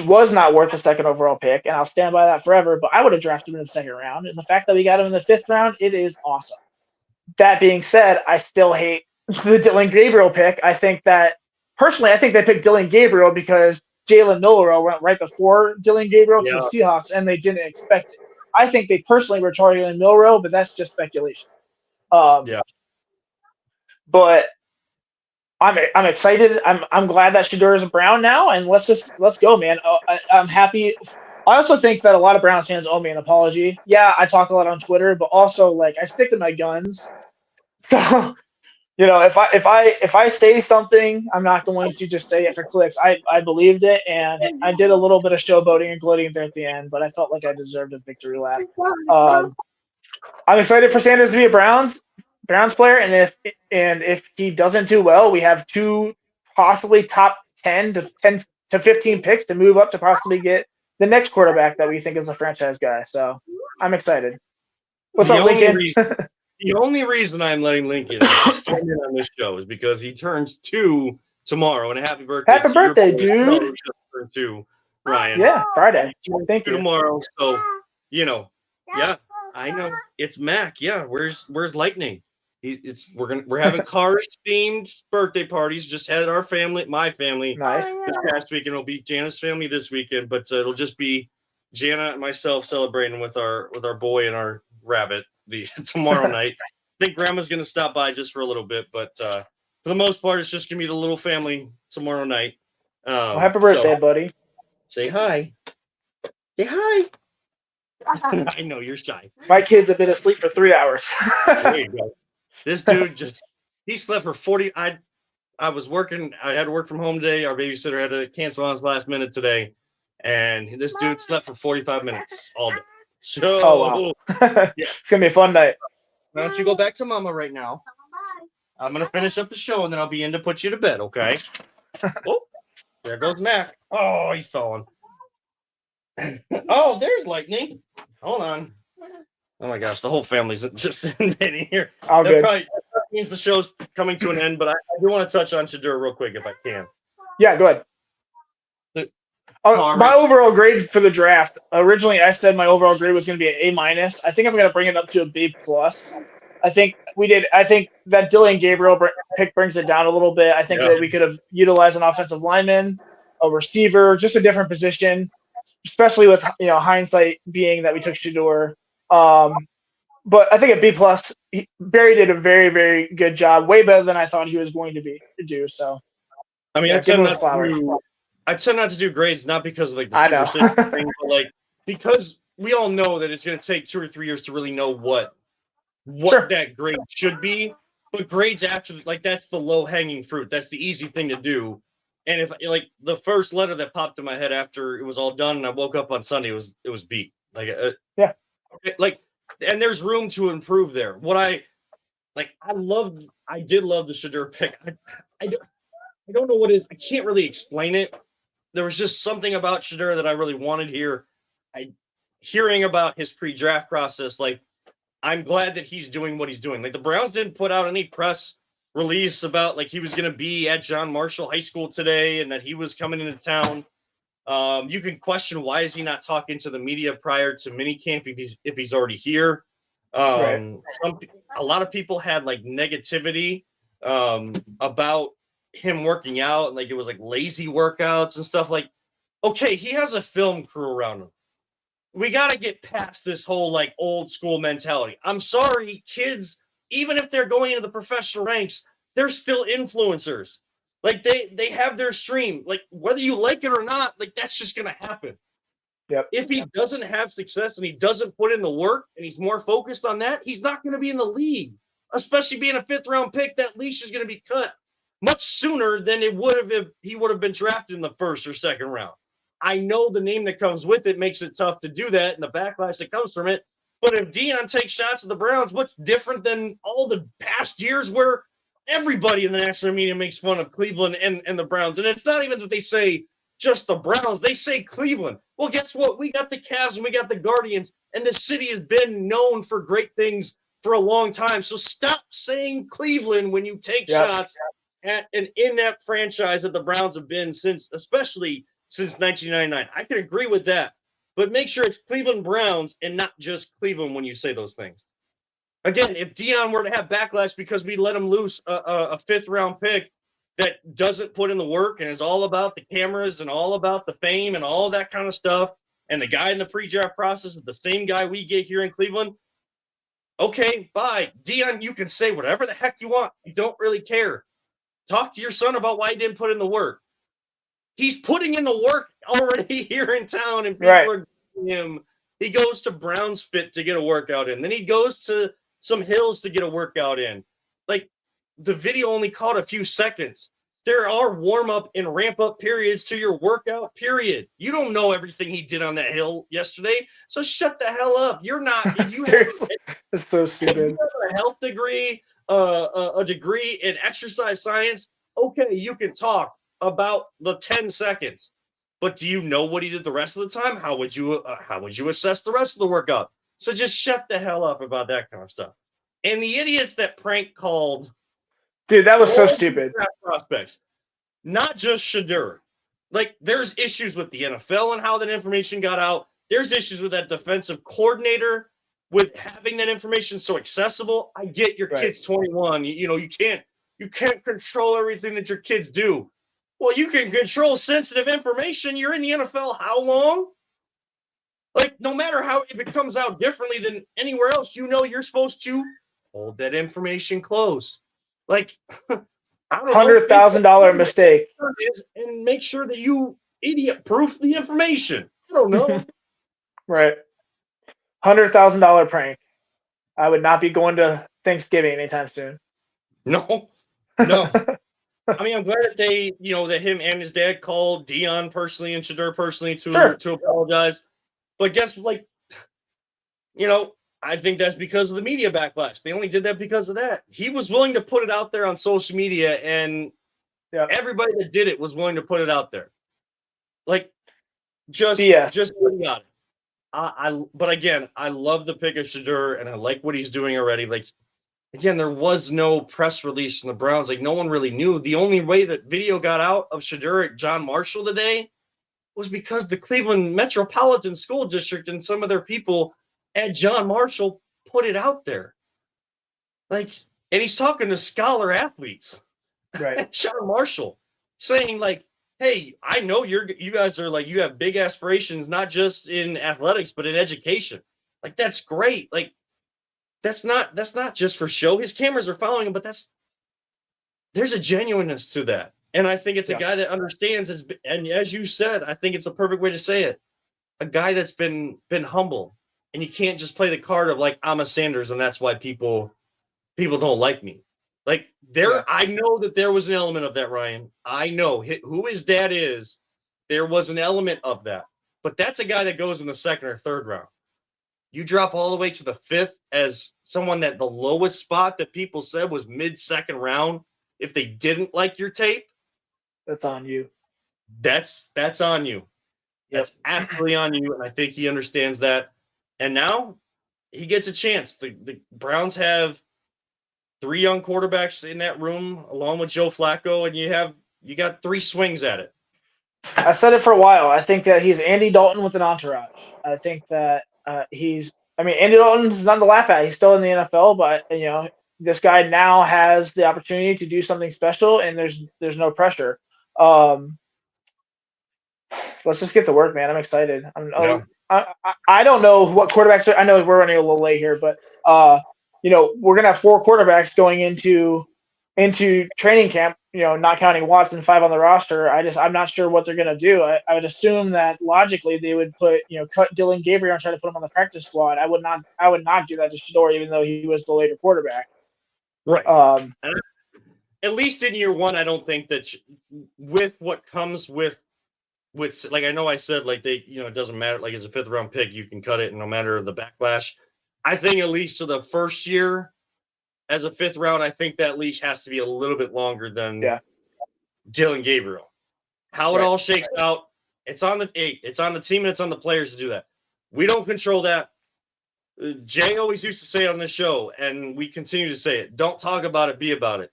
was not worth the 2nd overall pick, and I'll stand by that forever. But I would have drafted him in the 2nd round, and the fact that we got him in the 5th round, it is awesome. That being said, I still hate the Dillon Gabriel pick. I think they picked Dillon Gabriel because Jalen Milroe went right before Dillon Gabriel to the Seahawks, and they didn't expect it. I think they personally were targeting Milroe, but that's just speculation. But I'm excited. I'm glad that Shedeur is a Brown now, and let's go, man. I'm happy. I also think that a lot of Browns fans owe me an apology. Yeah, I talk a lot on Twitter, but also like I stick to my guns. So if I say something, I'm not going to just say it for clicks. I believed it, and I did a little bit of showboating and gloating there at the end, but I felt like I deserved a victory lap. I'm excited for Sanders to be a Browns player, and if he doesn't do well, we have two possibly top 10 to 15 picks to move up to possibly get the next quarterback that we think is a franchise guy. So I'm excited. What's The up, only Lincoln? reason the only reason I'm letting Lincoln storm in on this show is because he turns 2 tomorrow, and a happy birthday Happy to your birthday, boy, dude. who just turned 2, Ryan. Yeah, Friday. He turns Thank 2 you. tomorrow, so yeah, I know it's Mac. Yeah, where's Lightning? We're having Cars themed birthday parties. Just had my family Nice. this past weekend. It'll be Jana's family this weekend, but it'll just be Jana and myself celebrating with our boy and our rabbit tomorrow night. I think Grandma's gonna stop by just for a little bit, but for the most part, it's just gonna be the little family tomorrow night. Well, happy birthday, buddy. Say hi. Say hi. I know you're shy. My kids have been asleep for 3 hours. There you go. This dude he slept for 40. I was working. I had to work from home today. Our babysitter had to cancel on us last minute today, and this dude slept for 45 minutes all day. So, oh wow, It's gonna be a fun night. Why don't you go back to Mama right now? I'm gonna finish up the show, and then I'll be in to put you to bed. Okay? Oh, there goes Mac. Oh, he's falling. Oh, there's Lightning. Hold on. Oh my gosh, the whole family's just invading here. All good. That means the show's coming to an end, but I do want to touch on Shedeur real quick if I can. Yeah, go ahead. My overall grade for the draft. Originally, I said my overall grade was going to be an A-. I think I'm going to bring it up to a B+. I think that Dylan Gabriel pick brings it down a little bit. I think that we could have utilized an offensive lineman, a receiver, just a different position, especially with hindsight being that we took Shedeur. But I think at B+, Barry did a very, very good job, way better than I thought he was going to do. So, I mean, I tend not to do grades, not because of the super thing, but because we all know that it's going to take 2 or 3 years to really know what that grade should be. But grades after, that's the low hanging fruit. That's the easy thing to do. And if the first letter that popped in my head after it was all done, and I woke up on Sunday, it was B. And there's room to improve there. I did love the Shedeur pick. I don't know what it is. I can't really explain it. There was just something about Shedeur that I really wanted here. Hearing about his pre-draft process, I'm glad that he's doing what he's doing. The Browns didn't put out any press release about he was going to be at John Marshall High School today and that he was coming into town. You can question why is he not talking to the media prior to minicamp if he's already here. A lot of people had negativity about him working out, and it was lazy workouts and stuff. Okay, he has a film crew around him. We got to get past this whole old school mentality. I'm sorry, kids, even if they're going into the professional ranks, they're still influencers. They have their stream. Whether you like it or not, that's just gonna happen. Yep. If he doesn't have success and he doesn't put in the work and he's more focused on that, he's not gonna be in the league. Especially being a 5th round pick, that leash is gonna be cut much sooner than it would have if he would have been drafted in the 1st or 2nd round. I know the name that comes with it makes it tough to do that and the backlash that comes from it. But if Deion takes shots at the Browns, what's different than all the past years where everybody in the national media makes fun of Cleveland and the Browns? And it's not even that they say just the Browns. They say Cleveland. Well, guess what? We got the Cavs and we got the Guardians, and the city has been known for great things for a long time. So stop saying Cleveland when you take shots at an inept franchise that the Browns have been especially since 1999. I can agree with that. But make sure it's Cleveland Browns and not just Cleveland when you say those things. Again, if Deion were to have backlash because we let him loose a 5th round pick that doesn't put in the work and is all about the cameras and all about the fame and all that kind of stuff, and the guy in the pre-draft process is the same guy we get here in Cleveland, okay, bye. Deion, you can say whatever the heck you want. You don't really care. Talk to your son about why he didn't put in the work. He's putting in the work already here in town, and people are giving him. He goes to Browns Fit to get a workout in. Then he goes to some hills to get a workout in. the video only caught a few seconds. There are warm-up and ramp-up periods to your workout period. You don't know everything he did on that hill yesterday, so shut the hell up. You're not. If you Seriously, it's so if you stupid. have a health degree, a degree in exercise science, okay, you can talk about the 10 seconds. But do you know what he did the rest of the time? How would you assess the rest of the workout? So just shut the hell up about that kind of stuff. And the idiots that prank called, Dude, that was so stupid. Prospects, not just Shedeur. Like, there's issues with the NFL and how that information got out. There's issues with that defensive coordinator with having that information so accessible. I get your kid's 21. You can't control everything that your kids do. Well, you can control sensitive information. You're in the NFL how long? Like, no matter how, if it comes out differently than anywhere else, you're supposed to hold that information close. Like, I don't know. $100,000 mistake. And make sure that you idiot-proof the information. I don't know. Right. $100,000 prank. I would not be going to Thanksgiving anytime soon. No. I mean, I'm glad that that him and his dad called Dion personally and Shedeur personally to apologize. But guess, I think that's because of the media backlash. They only did that because of that. He was willing to put it out there on social media, and everybody that did it was willing to put it out there. Like, just idiotic. But again, I love the pick of Shedeur, and I like what he's doing already. Like, again, there was no press release from the Browns. Like, no one really knew. The only way that video got out of Shedeur at John Marshall today was because the Cleveland Metropolitan School District and some of their people at John Marshall put it out there. Like, and he's talking to scholar athletes at John Marshall, saying, like, hey, I know you guys are you have big aspirations, not just in athletics, but in education. Like, that's great. Like, that's not just for show. His cameras are following him, but there's a genuineness to that. And I think it's a guy that understands, and as you said, I think it's a perfect way to say it. A guy that's been humble, and you can't just play the card of I'm a Sanders, and that's why people don't like me. Like, I know that there was an element of that, Ryan. I know who his dad is. There was an element of that, but that's a guy that goes in the second or third round. You drop all the way to the fifth as someone that the lowest spot that people said was mid-second round. If they didn't like your tape, that's on you. That's on you. That's absolutely on you, and I think he understands that. And now he gets a chance. The Browns have 3 young quarterbacks in that room, along with Joe Flacco, and you got 3 swings at it. I said it for a while. I think that he's Andy Dalton with an entourage. I think that Andy Dalton's not to laugh at. He's still in the NFL, but this guy now has the opportunity to do something special, and there's no pressure. Let's just get to work, man. I'm excited. I don't know what quarterbacks are. I know we're running a little late here, but we're gonna have 4 quarterbacks going into training camp. Not counting Watson, 5 on the roster. I'm not sure what they're gonna do. I would assume that logically they would cut Dylan Gabriel and try to put him on the practice squad. I would not do that to Shedeur, even though he was the later quarterback. Right. At least in year 1, I don't think that with what comes with I know I said it doesn't matter, it's a 5th round pick, you can cut it, and no matter the backlash. I think at least to the first year as a 5th round, I think that leash has to be a little bit longer than Dylan Gabriel. How it all shakes out, it's on the team and it's on the players to do that. We don't control that. Jay always used to say on this show, and we continue to say it, don't talk about it, be about it.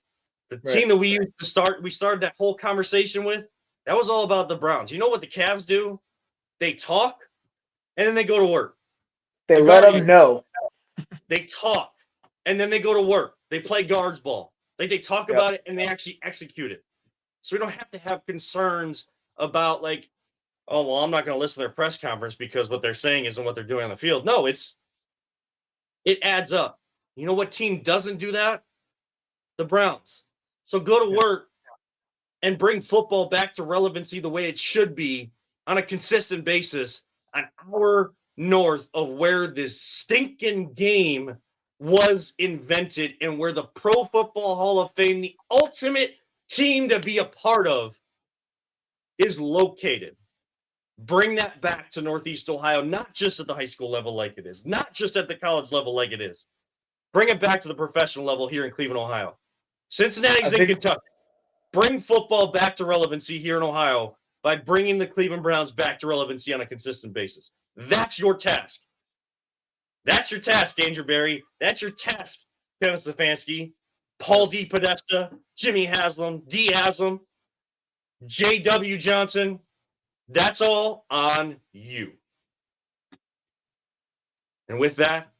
The team that we started that whole conversation with, that was all about the Browns. You know what the Cavs do? They talk, and then they go to work. They let them know. They talk, and then they go to work. They play guards ball. They talk about it, and they actually execute it. So we don't have to have concerns about oh, well, I'm not going to listen to their press conference because what they're saying isn't what they're doing on the field. No, it adds up. You know what team doesn't do that? The Browns. So go to work and bring football back to relevancy the way it should be on a consistent basis, an hour north of where this stinking game was invented and where the Pro Football Hall of Fame, the ultimate team to be a part of, is located. Bring that back to Northeast Ohio, not just at the high school level like it is, not just at the college level like it is. Bring it back to the professional level here in Cleveland, Ohio. Cincinnati's in Kentucky. Bring football back to relevancy here in Ohio by bringing the Cleveland Browns back to relevancy on a consistent basis. That's your task. That's your task, Andrew Berry. That's your task, Kevin Stefanski, Paul D. Podesta, Jimmy Haslam, D. Haslam, J.W. Johnson. That's all on you. And with that,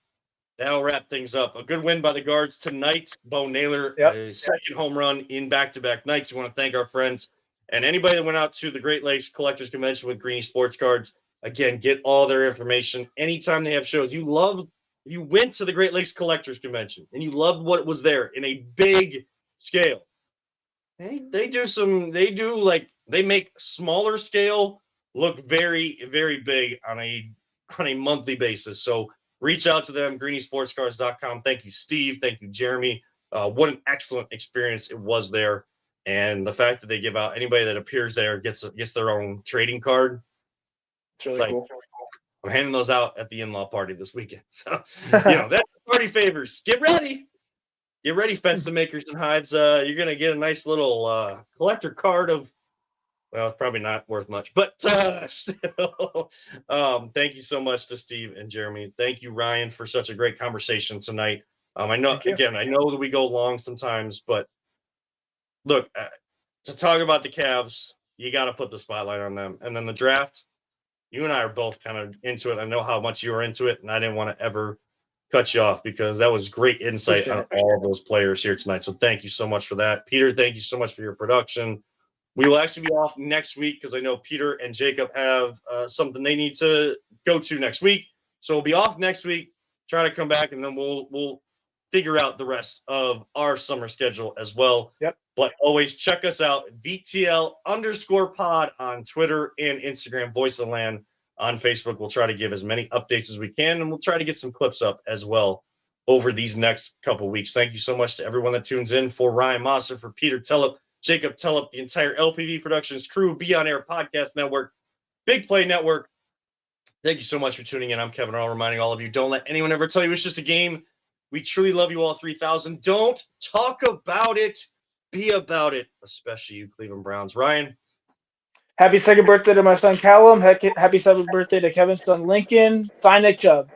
that'll wrap things up. A good win by the Guards tonight. Bo Naylor, a second home run in back-to-back nights. We want to thank our friends and anybody that went out to the Great Lakes Collectors Convention with Greeny Sports Cards. Again, get all their information anytime they have shows. You went to the Great Lakes Collectors Convention and you loved what was there in a big scale. They make smaller scale look very, very big on a monthly basis. So reach out to them, greenysportscards.com. Thank you, Steve. Thank you, Jeremy. What an excellent experience it was there. And the fact that they give out anybody that appears there gets their own trading card. It's really cool. I'm handing those out at the in-law party this weekend. So, that's party favors. Get ready. Get ready, Fence Makers and Hides. You're going to get a nice little collector card of, well, it's probably not worth much, but still. Thank you so much to Steve and Jeremy. Thank you, Ryan, for such a great conversation tonight. I know that we go long sometimes, but look, to talk about the Cavs, you got to put the spotlight on them. And then the draft, you and I are both kind of into it. I know how much you are into it, and I didn't want to ever cut you off because that was great insight on all of those players here tonight. So thank you so much for that. Peter, thank you so much for your production. We will actually be off next week because I know Peter and Jacob have something they need to go to next week. So we'll be off next week, try to come back, and then we'll figure out the rest of our summer schedule as well. Yep. But always check us out, VTL_pod on Twitter and Instagram, Voice of the Land on Facebook. We'll try to give as many updates as we can, and we'll try to get some clips up as well over these next couple weeks. Thank you so much to everyone that tunes in. For Ryan Mosser, for Peter Tellep, Jacob Tellep, the entire LPV Productions crew, Be On Air Podcast Network, Big Play Network. Thank you so much for tuning in. I'm Kevin Earl, reminding all of you, don't let anyone ever tell you it's just a game. We truly love you all 3,000. Don't talk about it. Be about it, especially you Cleveland Browns. Ryan. Happy second birthday to my son Callum. Happy seventh birthday to Kevin's son Lincoln. Sign Nick Chubb.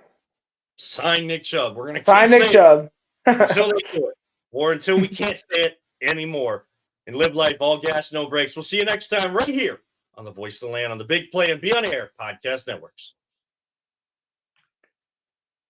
Sign Nick Chubb. We're going to sign Nick Chubb until they do it, or until we can't say it anymore. And live life, all gas, no brakes. We'll see you next time right here on the Voice of the Land on the Big Play and Be On Air Podcast Networks.